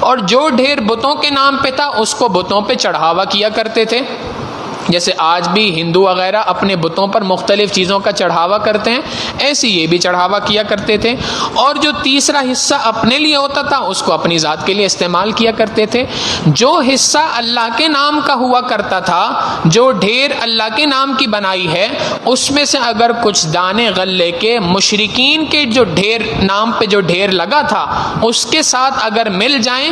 اور جو ڈھیر بتوں کے نام پہ تھا اس کو بتوں پہ چڑھاوا کیا کرتے تھے، جیسے آج بھی ہندو وغیرہ اپنے بتوں پر مختلف چیزوں کا چڑھاوا کرتے ہیں، ایسے یہ بھی چڑھاوا کیا کرتے تھے، اور جو تیسرا حصہ اپنے لیے ہوتا تھا اس کو اپنی ذات کے لیے استعمال کیا کرتے تھے۔ جو حصہ اللہ کے نام کا ہوا کرتا تھا، جو ڈھیر اللہ کے نام کی بنائی ہے، اس میں سے اگر کچھ دانے غلے کے مشرکین کے جو ڈھیر نام پہ جو ڈھیر لگا تھا اس کے ساتھ اگر مل جائیں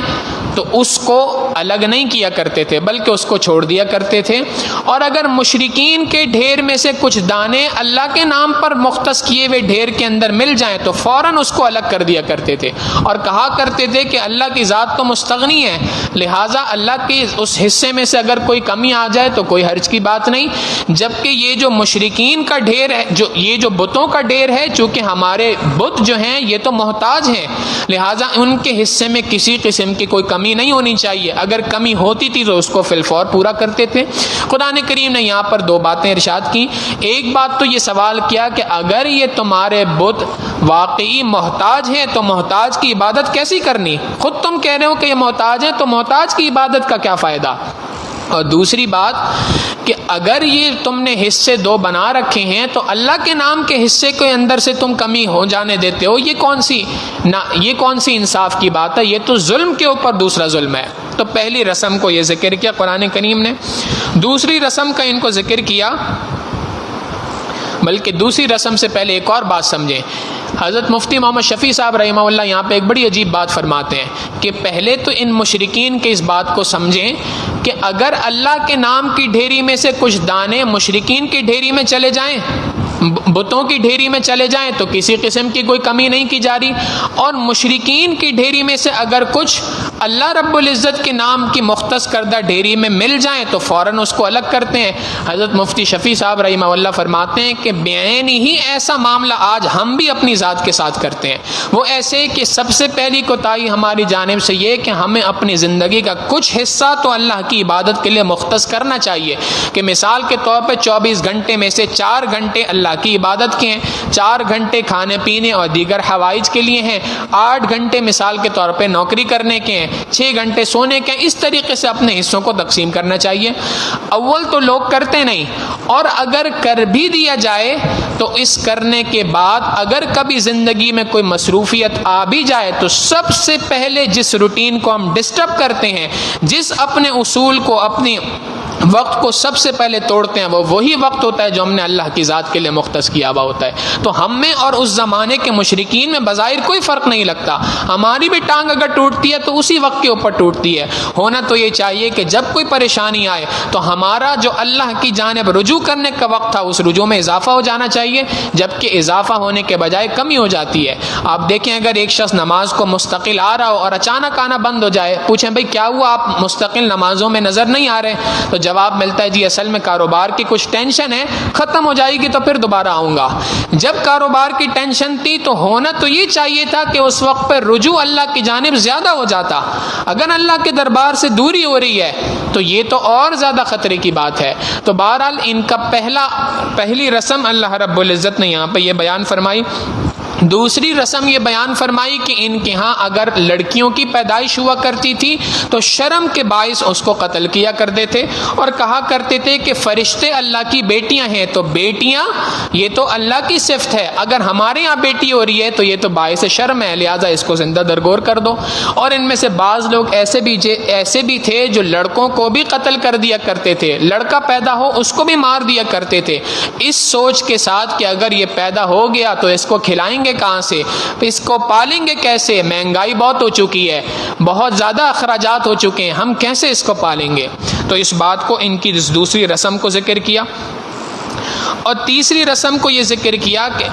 تو اس کو الگ نہیں کیا کرتے تھے بلکہ اس کو چھوڑ دیا کرتے تھے، اور اگر مشرکین کے ڈھیر میں سے کچھ دانے اللہ کے نام پر مختص کیے ہوئے ڈھیر کے اندر مل جائیں تو فوراً اس کو الگ کر دیا کرتے تھے، اور کہا کرتے تھے کہ اللہ کی ذات تو مستغنی ہے، لہٰذا اللہ کے اس حصے میں سے اگر کوئی کمی آ جائے تو کوئی حرج کی بات نہیں، جبکہ یہ جو مشرکین کا ڈھیر ہے، یہ جو بتوں کا ڈھیر ہے، چونکہ ہمارے بت جو ہیں یہ تو محتاج ہیں، لہٰذا ان کے حصے میں کسی قسم کی کوئی کمی نہیں ہونی چاہیے، اگر کمی ہوتی تھی تو اس کو فی الفور پورا کرتے تھے۔ قرآن کریم نے یہاں پر 2 باتیں ارشاد کی، ایک بات تو یہ سوال کیا کہ اگر یہ تمہارے بت واقعی محتاج ہیں تو محتاج کی عبادت کیسی کرنی، خود تم کہہ رہے ہو کہ یہ محتاج ہیں تو محتاج کی عبادت کا کیا فائدہ، اور دوسری بات کہ اگر یہ تم نے حصے 2 بنا رکھے ہیں تو اللہ کے نام کے حصے کے اندر سے تم کمی ہو جانے دیتے ہو، یہ کون سی انصاف کی بات ہے، یہ تو ظلم کے اوپر دوسرا ظلم ہے۔ تو پہلی رسم کو یہ ذکر کیا قرآن کریم نے، دوسری رسم کا ان کو ذکر کیا، بلکہ دوسری رسم سے پہلے ایک اور بات سمجھیں۔ حضرت مفتی محمد شفیع صاحب رحمہ اللہ یہاں پہ ایک بڑی عجیب بات فرماتے ہیں کہ پہلے تو ان مشرکین کے اس بات کو سمجھیں کہ اگر اللہ کے نام کی ڈھیری میں سے کچھ دانے مشرکین کی ڈھیری میں چلے جائیں بتوں کی ڈھیری میں چلے جائیں تو کسی قسم کی کوئی کمی نہیں کی جا رہی، اور مشرکین کی ڈھیری میں سے اگر کچھ اللہ رب العزت کے نام کی مختص کردہ ڈھیری میں مل جائیں تو فوراً اس کو الگ کرتے ہیں۔ حضرت مفتی شفیع صاحب رحمہ اللہ فرماتے ہیں کہ بعین ہی ایسا معاملہ آج ہم بھی اپنی ذات کے ساتھ کرتے ہیں۔ وہ ایسے کہ سب سے پہلی کوتاہی ہماری جانب سے یہ کہ ہمیں اپنی زندگی کا کچھ حصہ تو اللہ کی عبادت کے لیے مختص کرنا چاہیے، کہ مثال کے طور پہ 24 گھنٹے میں سے 4 گھنٹے اللہ کی عبادت کے ہیں، 4 گھنٹے کھانے پینے اور دیگر حوائج کے لیے ہیں، 8 گھنٹے مثال کے طور پہ نوکری کرنے کے ہیں، 6 گھنٹے سونے کے ہیں۔ اس طریقے سے اپنے حصوں کو تقسیم کرنا چاہیے۔ اول تو لوگ کرتے نہیں، اور اگر کر بھی دیا جائے تو اس کرنے کے بعد اگر کبھی زندگی میں کوئی مصروفیت آ بھی جائے تو سب سے پہلے جس روٹین کو ہم ڈسٹرب کرتے ہیں، جس اپنے اصول کو، اپنی وقت کو سب سے پہلے توڑتے ہیں، وہ وہی وقت ہوتا ہے جو ہم نے اللہ کی ذات کے لیے مختص کیا ہوا ہوتا ہے۔ تو ہم میں اور اس زمانے کے مشرکین میں بظاہر کوئی فرق نہیں لگتا، ہماری بھی ٹانگ اگر ٹوٹتی ہے تو اسی وقت کے اوپر ٹوٹتی ہے۔ ہونا تو یہ چاہیے کہ جب کوئی پریشانی آئے تو ہمارا جو اللہ کی جانب رجوع کرنے کا وقت تھا اس رجوع میں اضافہ ہو جانا چاہیے، جبکہ اضافہ ہونے کے بجائے کمی ہو جاتی ہے۔ آپ دیکھیں اگر ایک شخص نماز کو مستقل آ رہا ہو اور اچانک آنا بند ہو جائے، پوچھیں بھئی کیا ہوا، آپ مستقل نمازوں میں نظر نہیں آ رہے، تو جواب ملتا ہے جی اصل میں کاروبار کی کچھ ٹینشن ہے، ختم ہو جائے گی تو پھر دوبارہ آؤں گا۔ جب کاروبار کی ٹینشن تھی تو ہونا تو یہ چاہیے تھا کہ اس وقت پہ رجوع اللہ کی جانب زیادہ ہو جاتا۔ اگر اللہ کے دربار سے دوری ہو رہی ہے تو یہ تو اور زیادہ خطرے کی بات ہے۔ تو بہرحال ان کا پہلی رسم اللہ رب العزت نے یہاں پہ یہ بیان فرمائی۔ دوسری رسم یہ بیان فرمائی کہ ان کے ہاں اگر لڑکیوں کی پیدائش ہوا کرتی تھی تو شرم کے باعث اس کو قتل کیا کرتے تھے، اور کہا کرتے تھے کہ فرشتے اللہ کی بیٹیاں ہیں، تو بیٹیاں یہ تو اللہ کی صفت ہے، اگر ہمارے ہاں بیٹی ہو رہی ہے تو یہ تو باعث شرم ہے، لہٰذا اس کو زندہ درگور کر دو۔ اور ان میں سے بعض لوگ ایسے بھی تھے جو لڑکوں کو بھی قتل کر دیا کرتے تھے، لڑکا پیدا ہو اس کو بھی مار دیا کرتے تھے، اس سوچ کے ساتھ کہ اگر یہ پیدا ہو گیا تو اس کو کھلائیں گے کہاں سے، اس کو پالیں گے کیسے، مہنگائی بہت ہو چکی ہے، بہت زیادہ اخراجات ہو چکے ہیں، ہم کیسے اس کو پالیں گے۔ تو اس بات کو، ان کی دوسری رسم کو ذکر کیا، اور تیسری رسم کو یہ ذکر کیا کہ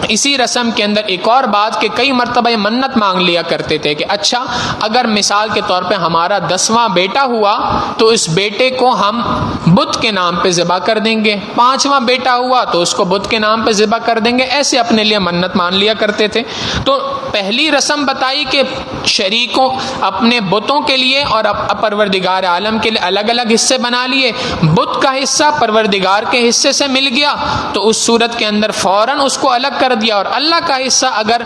اسی رسم کے اندر ایک اور بات کہ کئی مرتبہ یہ منت مانگ لیا کرتے تھے کہ اچھا اگر مثال کے طور پہ ہمارا 10واں بیٹا ہوا تو اس بیٹے کو ہم بت کے نام پہ ذبح کر دیں گے، 5واں بیٹا ہوا تو اس کو بت کے نام پہ ذبح کر دیں گے، ایسے اپنے لیے منت مان لیا کرتے تھے۔ تو پہلی رسم بتائی کہ شریکوں اپنے بتوں کے لیے اور پروردگار عالم کے لیے الگ الگ حصے بنا لیے، بت کا حصہ پروردگار کے حصے سے مل گیا تو اس صورت کے اندر فوراً اس کو الگ کر دیا، اور اللہ کا حصہ اگر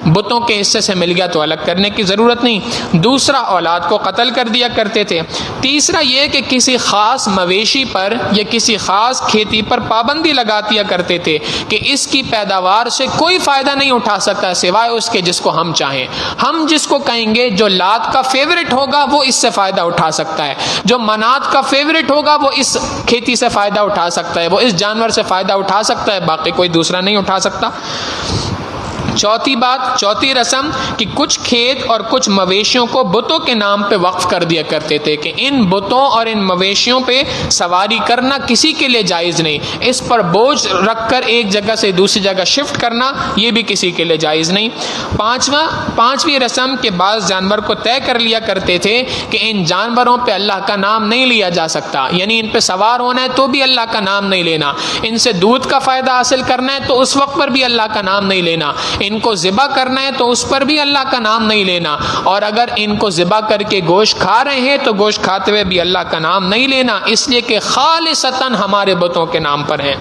بتوں کے حصے سے مل گیا تو الگ کرنے کی ضرورت نہیں۔ دوسرا اولاد کو قتل کر دیا کرتے تھے۔ تیسرا یہ کہ کسی خاص مویشی پر یا کسی خاص کھیتی پر پابندی لگا دیا کرتے تھے کہ اس کی پیداوار سے کوئی فائدہ نہیں اٹھا سکتا سوائے اس کے جس کو ہم چاہیں، ہم جس کو کہیں گے جو لات کا فیورٹ ہوگا وہ اس سے فائدہ اٹھا سکتا ہے، جو منات کا فیورٹ ہوگا وہ اس کھیتی سے فائدہ اٹھا سکتا ہے، وہ اس جانور سے فائدہ اٹھا سکتا ہے، باقی کوئی دوسرا نہیں اٹھا سکتا۔ چوتھی رسم کہ کچھ کھیت اور کچھ مویشیوں کو بتوں کے نام پہ وقف کر دیا کرتے تھے کہ ان بتوں اور ان مویشیوں پہ سواری کرنا کسی کے لیے جائز نہیں، اس پر بوجھ رکھ کر ایک جگہ سے دوسری جگہ شفٹ کرنا یہ بھی کسی کے لیے جائز نہیں۔ پانچویں رسم کے بعض جانور کو طے کر لیا کرتے تھے کہ ان جانوروں پہ اللہ کا نام نہیں لیا جا سکتا، یعنی ان پہ سوار ہونا ہے تو بھی اللہ کا نام نہیں لینا، ان سے دودھ کا فائدہ حاصل کرنا ہے تو اس وقت پر بھی اللہ کا نام نہیں لینا، ان کو ذبح کرنا ہے تو اس پر بھی اللہ کا نام نہیں لینا، اور اگر ان کو ذبح کر کے گوشت کھا رہے ہیں تو گوشت کھاتے ہوئے بھی اللہ کا نام نہیں لینا، اس لیے کہ خالصتاً ہمارے بتوں کے نام پر ہیں۔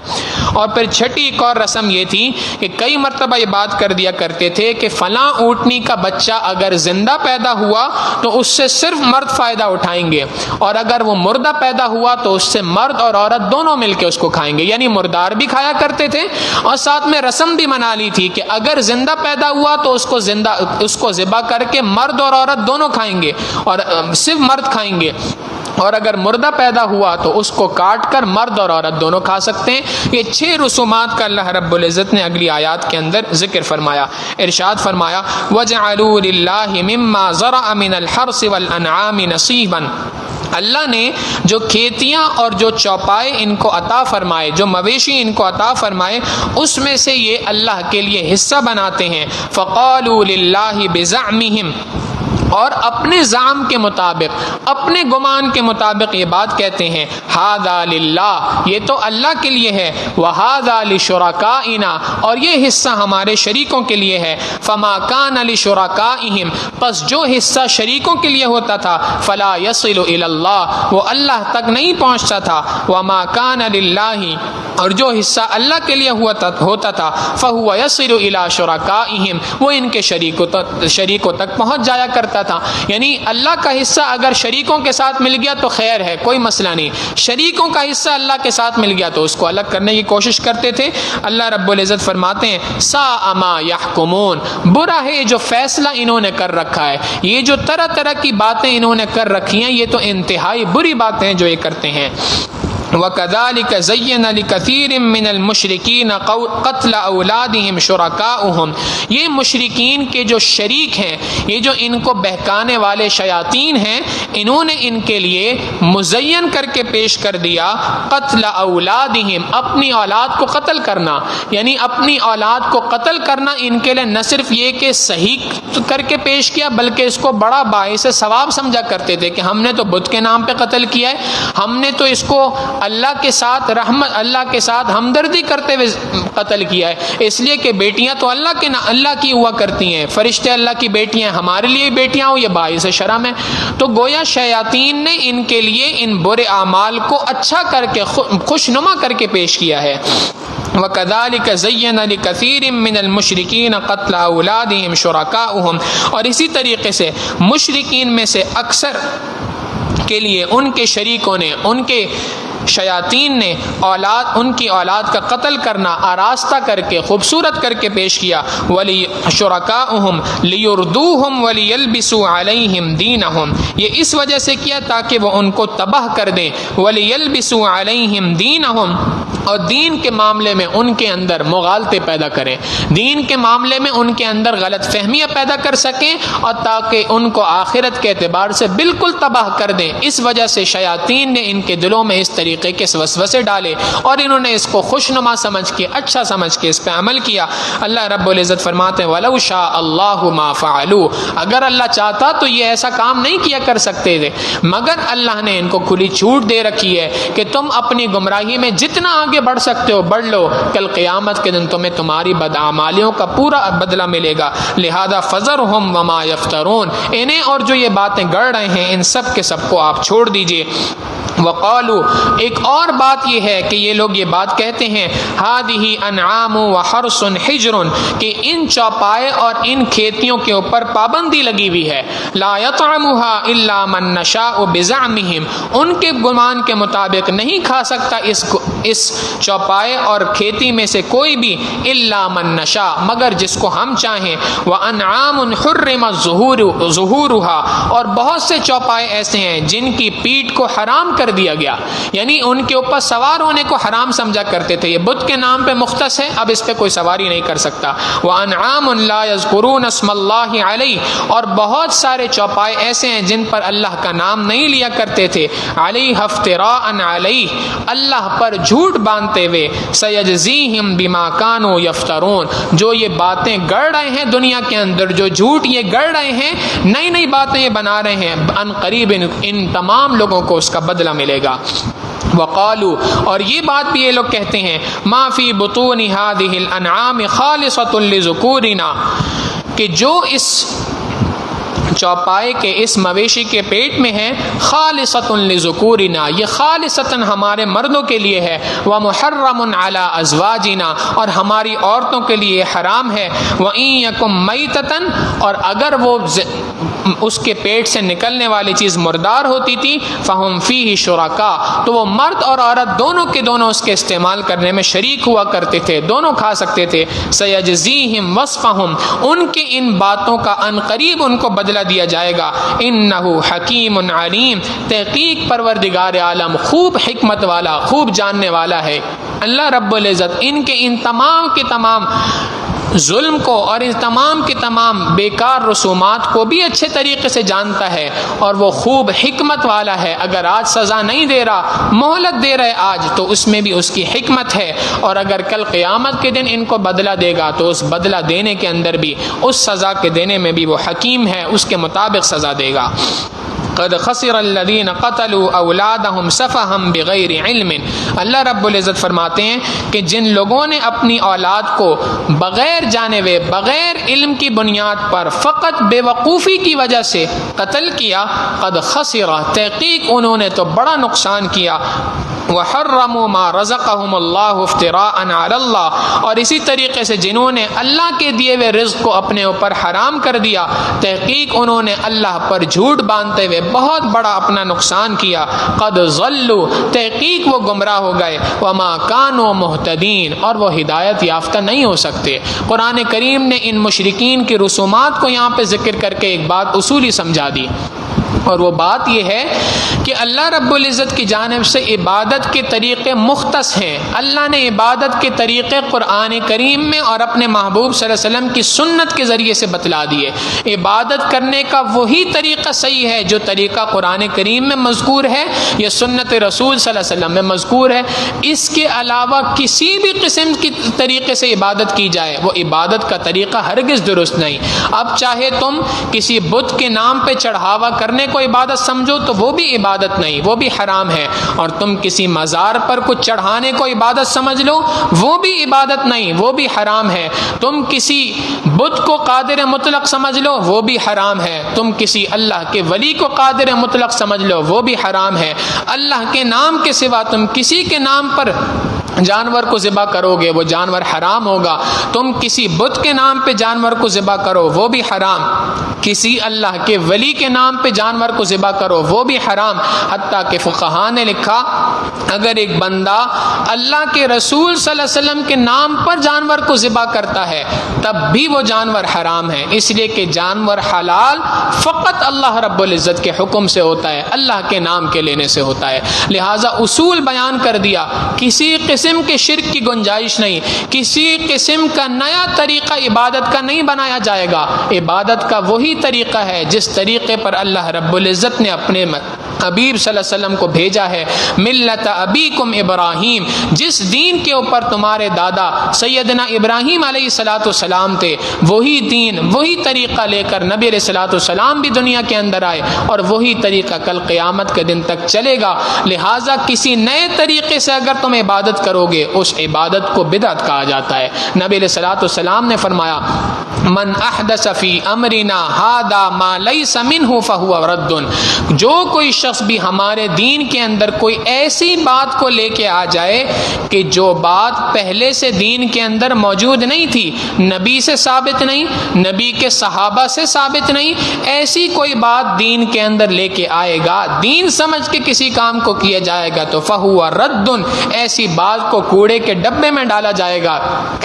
اور پھر چھٹی ایک اور رسم یہ تھی کہ کئی مرتبہ یہ بات کر دیا کرتے تھے کہ فلاں اونٹنی کا بچہ اگر زندہ پیدا ہوا تو اس سے صرف مرد فائدہ اٹھائیں گے، اور اگر وہ مردہ پیدا ہوا تو اس سے مرد اور عورت دونوں مل کے اس کو کھائیں گے، یعنی مردار بھی کھایا کرتے تھے اور ساتھ میں رسم بھی منا لی تھی کہ اگر زندہ پیدا ہوا تو اس کو ذبح کر کے مرد اور عورت دونوں کھائیں گے، اور صرف مرد کھائیں گے، اور اگر مردہ پیدا ہوا تو اس کو کاٹ کر مرد اور عورت دونوں کھا سکتے ہیں۔ یہ 6 رسومات کا اللہ رب العزت نے اگلی آیات کے اندر ذکر فرمایا۔ ارشاد فرمایا وَجَعَلُوا لِلَّهِ مِمَّا زَرَعَ مِنَ الْحَرْثِ وَالْأَنْعَامِ نَصِيبًا اللہ نے جو کھیتیاں اور جو چوپائے ان کو عطا فرمائے، جو مویشی ان کو عطا فرمائے، اس میں سے یہ اللہ کے لیے حصہ بناتے ہیں۔ فقالوا للہ بزعمہم، اور اپنے زعم کے مطابق، اپنے گمان کے مطابق یہ بات کہتے ہیں، ھذا للہ، یہ تو اللہ کے لیے ہے، وھذا لشرکائنا، اور یہ حصہ ہمارے شریکوں کے لیے ہے۔ فما کان لشرکائہم، پس جو حصہ شریکوں کے لیے ہوتا تھا، فلا یصل الی اللہ، وہ اللہ تک نہیں پہنچتا تھا، وما کان للہ، اور جو حصہ اللہ کے لیے ہوتا تھا، فہو یصل الی شرکائہم، وہ ان کے شریکوں تک پہنچ جایا کرتا تھا۔ یعنی اللہ کا حصہ اگر شریکوں کے ساتھ مل گیا تو خیر ہے، کوئی مسئلہ نہیں، شریکوں کا حصہ اللہ کے ساتھ مل گیا تو اس کو الگ کرنے کی کوشش کرتے تھے۔ اللہ رب العزت فرماتے ہیں ساء ما یحکمون، برا ہے جو فیصلہ انہوں نے کر رکھا ہے، یہ جو طرح طرح کی باتیں انہوں نے کر رکھی ہیں، یہ تو انتہائی بری باتیں ہیں جو یہ کرتے ہیں۔ وَكَذَلِكَ زَيَّنَ لِكَثِيرٍ مِّنَ الْمُشْرِكِينَ قَتْلَ أَوْلَادِهِمْ شُرَكَاؤُهُمْ، یہ مشرکین کے جو شریک ہیں، یہ جو ان کو بہکانے والے شیاطین ہیں، انہوں نے ان کے لیے مزین کر کے پیش کر دیا قتل اولادہم، اپنی اولاد کو قتل کرنا، یعنی اپنی اولاد کو قتل کرنا ان کے لیے نہ صرف یہ کہ صحیح کر کے پیش کیا، بلکہ اس کو بڑا باعث ثواب سمجھا کرتے تھے کہ ہم نے تو بت کے نام پہ قتل کیا ہے، ہم نے تو اس کو اللہ کے ساتھ رحمت، اللہ کے ساتھ ہمدردی کرتے ہوئے قتل کیا ہے، اس لیے کہ بیٹیاں تو اللہ کی ہوا کرتی ہیں، فرشتے اللہ کی بیٹیاں، ہمارے لیے بیٹیاں ہوں، یہ باعث شرم ہے۔ تو گویا شیاطین نے ان کے لیے ان برے اعمال کو اچھا کر کے خوشنما کر کے پیش کیا ہے۔ وَكَذَلِكَ زَيَّنَ لِكَثِيرٍ مِّنَ الْمُشْرِكِينَ قَتْلَ أَوْلَادِهِمْ شُرَكَاؤُهُمْ، اور اسی طریقے سے مشرکین میں سے اکثر کے لیے ان کے شریکوں نے، ان کے شیاطین نے ان کی اولاد کا قتل کرنا آراستہ کر کے، خوبصورت کر کے پیش کیا۔ شرکاؤہم لیردوہم ولیلبسوا علیہم دینہم، یہ اس وجہ سے کیا تاکہ وہ ان کو تباہ کر دیں، ولیلبسوا علیہم دینہم، اور دین کے معاملے میں ان کے اندر مغالطے پیدا کریں، دین کے معاملے میں ان کے اندر غلط فہمیاں پیدا کر سکیں، اور تاکہ ان کو آخرت کے اعتبار سے بالکل تباہ کر دیں۔ اس وجہ سے شیاطین نے ان کے دلوں میں اس طریقے کے وسوسے ڈالے، اور انہوں نے اس کو خوشنما سمجھ کے، اچھا سمجھ کے اس پہ عمل کیا۔ اللہ رب العزت فرماتے ہیں وَلَوْ شَاءَ اللَّهُ مَا فَعَلُوا، اگر اللہ چاہتا تو یہ ایسا کام نہیں کیا کر سکتے تھے، مگر اللہ نے ان کو کھلی چھوٹ دے رکھی ہے کہ تم اپنی گمراہی میں جتنا آگے بڑھ سکتے ہو بڑھ لو، کل قیامت کے دن تمہیں تمہاری بدعمالیوں کا پورا بدلہ ملے گا، لہذا فَذَرْهُمْ وَمَا يَفْتَرُونَ، انہیں اور جو یہ باتیں گڑ رہے ہیں ان سب کے سب کو آپ چھوڑ دیجئے۔ وقالو، ایک اور بات یہ ہے کہ یہ لوگ یہ بات کہتے ہیں ہادی انعام و حرث حجر، کہ ان چوپائے اور ان کھیتیوں کے اوپر پابندی لگی ہوئی ہے، لا یطعمها الا من نشاء بزعمهم، ان کے گمان کے مطابق نہیں کھا سکتا اس چوپائے اور کھیتی میں سے کوئی بھی، الا من نشاء، مگر جس کو ہم چاہیں، وانعام حرم ظہورها، اور بہت سے چوپائے ایسے ہیں جن کی پیٹھ کو حرام کر دیا گیا، یعنی ان کے اوپر سوار ہونے کو حرام سمجھا کرتے تھے، یہ بت کے نام پہ مختص ہے، اب اس پہ کوئی سواری نہیں کر سکتا۔ وَأَنْعَامٌ لَا يَذْكُرُونَ اسْمَ اللَّهِ عَلَيْهِ، اور بہت سارے چوپائے ایسے ہیں جن پر اللہ کا نام نہیں لیا کرتے تھے، عَلَيْهَ افْتِرَاءً عَلَيْهِ، اللہ پر جھوٹ باندھتے ہوئے، سَيَجْزِيهِمْ بِمَا كَانُوا يَفْتَرُونَ، جو یہ باتیں گڑ رہے ہیں دنیا کے اندر، جو جھوٹ یہ گڑ رہے ہیں، نئی نئی باتیں یہ بنا رہے ہیں، ان قریب ان تمام لوگوں کو اس کا بدلہ ملے گا۔ وقالو، اور یہ بات بھی یہ لوگ کہتے ہیں، ما فی بطون هذه الانعام خالصۃ لذکورنا، کہ جو اس چوپائے کے اس مویشی کے پیٹ میں ہے، خالصۃ لذکورنا، یہ خالصتاً ہمارے مردوں کے لیے ہے، ومحرم علی ازواجنا، اور ہماری عورتوں کے لیے حرام ہے، وَإِن یکم میتۃ، اور اگر وہ اس کے پیٹ سے نکلنے والی چیز مردار ہوتی تھی، فہم فیہ شرکاء، تو وہ مرد اور عورت دونوں کے دونوں اس کے استعمال کرنے میں شریک ہوا کرتے تھے، دونوں کھا سکتے تھے۔ سیجزیہم وصفہم، ان کے ان باتوں کا ان قریب ان کو بدلہ دیا جائے گا۔ انہ حکیم علیم، تحقیق پروردگار عالم خوب حکمت والا، خوب جاننے والا ہے۔ اللہ رب العزت ان کے ان تمام کے تمام ظلم کو اور ان تمام کے تمام بیکار رسومات کو بھی اچھے طریقے سے جانتا ہے، اور وہ خوب حکمت والا ہے۔ اگر آج سزا نہیں دے رہا، مہلت دے رہے آج، تو اس میں بھی اس کی حکمت ہے، اور اگر کل قیامت کے دن ان کو بدلہ دے گا تو اس بدلہ دینے کے اندر بھی، اس سزا کے دینے میں بھی وہ حکیم ہے، اس کے مطابق سزا دے گا۔ قد خسر الذین قتلوا اولادهم سفہا بغیر علم، اللہ رب العزت فرماتے ہیں کہ جن لوگوں نے اپنی اولاد کو بغیر جانے ہوئے، بغیر علم کی بنیاد پر، فقط بے وقوفی کی وجہ سے قتل کیا، قد خسر، تحقیق انہوں نے تو بڑا نقصان کیا، وحرموا ما رزقهم اللہ افتراء علی اللہ، اور اسی طریقے سے جنہوں نے اللہ کے دیے ہوئے رزق کو اپنے اوپر حرام کر دیا، تحقیق انہوں نے اللہ پر جھوٹ باندھتے ہوئے بہت بڑا اپنا نقصان کیا، قد ضلوا، تحقیق وہ گمراہ ہو گئے، وما كانوا مہتدین، اور وہ ہدایت یافتہ نہیں ہو سکتے۔ قرآن کریم نے ان مشرکین کی رسومات کو یہاں پہ ذکر کر کے ایک بات اصولی سمجھا دی، اور وہ بات یہ ہے کہ اللہ رب العزت کی جانب سے عبادت کے طریقے مختص ہیں۔ اللہ نے عبادت کے طریقے قرآن کریم میں اور اپنے محبوب صلی اللہ علیہ وسلم کی سنت کے ذریعے سے بتلا دیے۔ عبادت کرنے کا وہی طریقہ صحیح ہے جو طریقہ قرآن کریم میں مذکور ہے یا سنت رسول صلی اللہ علیہ وسلم میں مذکور ہے۔ اس کے علاوہ کسی بھی قسم کی طریقے سے عبادت کی جائے، وہ عبادت کا طریقہ ہرگز درست نہیں۔ اب چاہے تم کسی بت کے نام پہ چڑھاوا کرنے کو عبادت سمجھو تو وہ بھی عبادت نہیں، وہ بھی حرام ہے، اور تم کسی مزار پر کچھ چڑھانے کو عبادت سمجھ لو، وہ بھی عبادت نہیں، وہ بھی حرام ہے۔ تم کسی بت کو قادر مطلق سمجھ لو، وہ بھی حرام ہے۔ تم کسی اللہ کے ولی کو قادر مطلق سمجھ لو، وہ بھی حرام ہے۔ اللہ کے نام کے سوا تم کسی کے نام پر جانور کو ذبح کرو گے، وہ جانور حرام ہوگا۔ تم کسی بت کے نام پہ جانور کو ذبح کرو، وہ بھی حرام۔ کسی اللہ کے ولی کے نام پہ جانور کو ذبح کرو، وہ بھی حرام۔ حتیٰ کہ فقہاء نے لکھا اگر ایک بندہ اللہ کے رسول صلی اللہ علیہ وسلم کے نام پر جانور کو ذبح کرتا ہے تب بھی وہ جانور حرام ہے، اس لیے کہ جانور حلال فقط اللہ رب العزت کے حکم سے ہوتا ہے، اللہ کے نام کے لینے سے ہوتا ہے۔ لہٰذا اصول بیان کر دیا، کسی قسم کے شرک کی گنجائش نہیں، کسی قسم کا نیا طریقہ عبادت کا نہیں بنایا جائے گا۔ عبادت کا وہی طریقہ ہے جس طریقے پر اللہ رب العزت نے اپنے حبیب صلی اللہ علیہ وسلم کو بھیجا ہے۔ ملت ابیکم ابراہیم، جس دین کے اوپر تمہارے دادا سیدنا ابراہیم علیہ الصلوۃ والسلام تھے، وہی دین، وہی طریقہ لے کر نبی علیہ الصلوۃ والسلام بھی دنیا کے اندر آئے، اور وہی طریقہ کل قیامت کے دن تک چلے گا۔ لہٰذا کسی نئے طریقے سے اگر تم عبادت کرو گے، اس عبادت کو بدعت کہا جاتا ہے۔ نبی علیہ الصلوۃ والسلام نے فرمایا من احدث فی امرنا ھذا ما لیس منہ فہو رد، جو کوئی شخص بھی ہمارے دین کے اندر کوئی ایسی بات کو لے کے آ جائے کہ جو بات پہلے سے دین کے اندر موجود نہیں تھی، نبی سے ثابت نہیں، نبی کے صحابہ سے ثابت نہیں، ایسی کوئی بات دین کے اندر لے کے آئے گا، دین سمجھ کے کسی کام کو کیا جائے گا تو فہو رد، ایسی بات کو کوڑے کے ڈبے میں ڈالا جائے گا،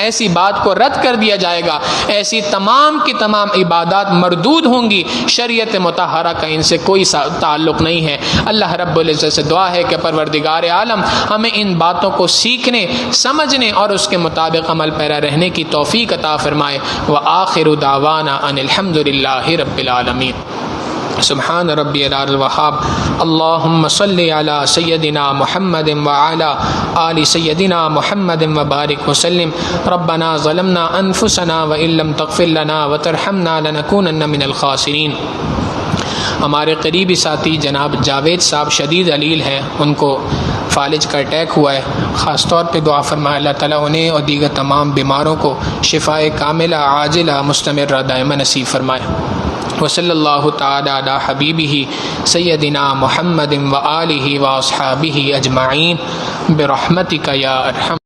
ایسی بات کو رد کر دیا جائے گا۔ ایسی تمام کی تمام عبادات مردود ہوں گی، شریعت مطہرہ کا ان سے کوئی تعلق نہیں ہے۔ اللہ رب العزت سے دعا ہے کہ پروردگار عالم ہمیں ان باتوں کو سیکھنے، سمجھنے اور اس کے مطابق عمل پیرا رہنے کی توفیق عطا فرمائے۔ وآخر دعوانا ان الحمد للہ رب العالمین۔ سبحان ربی العلی الوہاب، اللہم صلی علی سیدنا محمد وعلی آل سیدنا محمد وبارک وسلم۔ ربنا ظلمنا انفسنا وان لم تغفر لنا وترحمنا لنکونن من الخاسرین۔ ہمارے قریبی ساتھی جناب جاوید صاحب شدید علیل ہیں، ان کو فالج کا اٹیک ہوا ہے، خاص طور پہ دعا فرمائے اللہ تعالیٰ انہیں اور دیگر تمام بیماروں کو شفائے کاملہ عاجلہ مستمرہ دائمہ نصیب فرمائے۔ وصلی اللہ تعالی علی حبیبہ سیدنا محمد وآلہ واصحابہ اجمعین برحمتک یا ارحم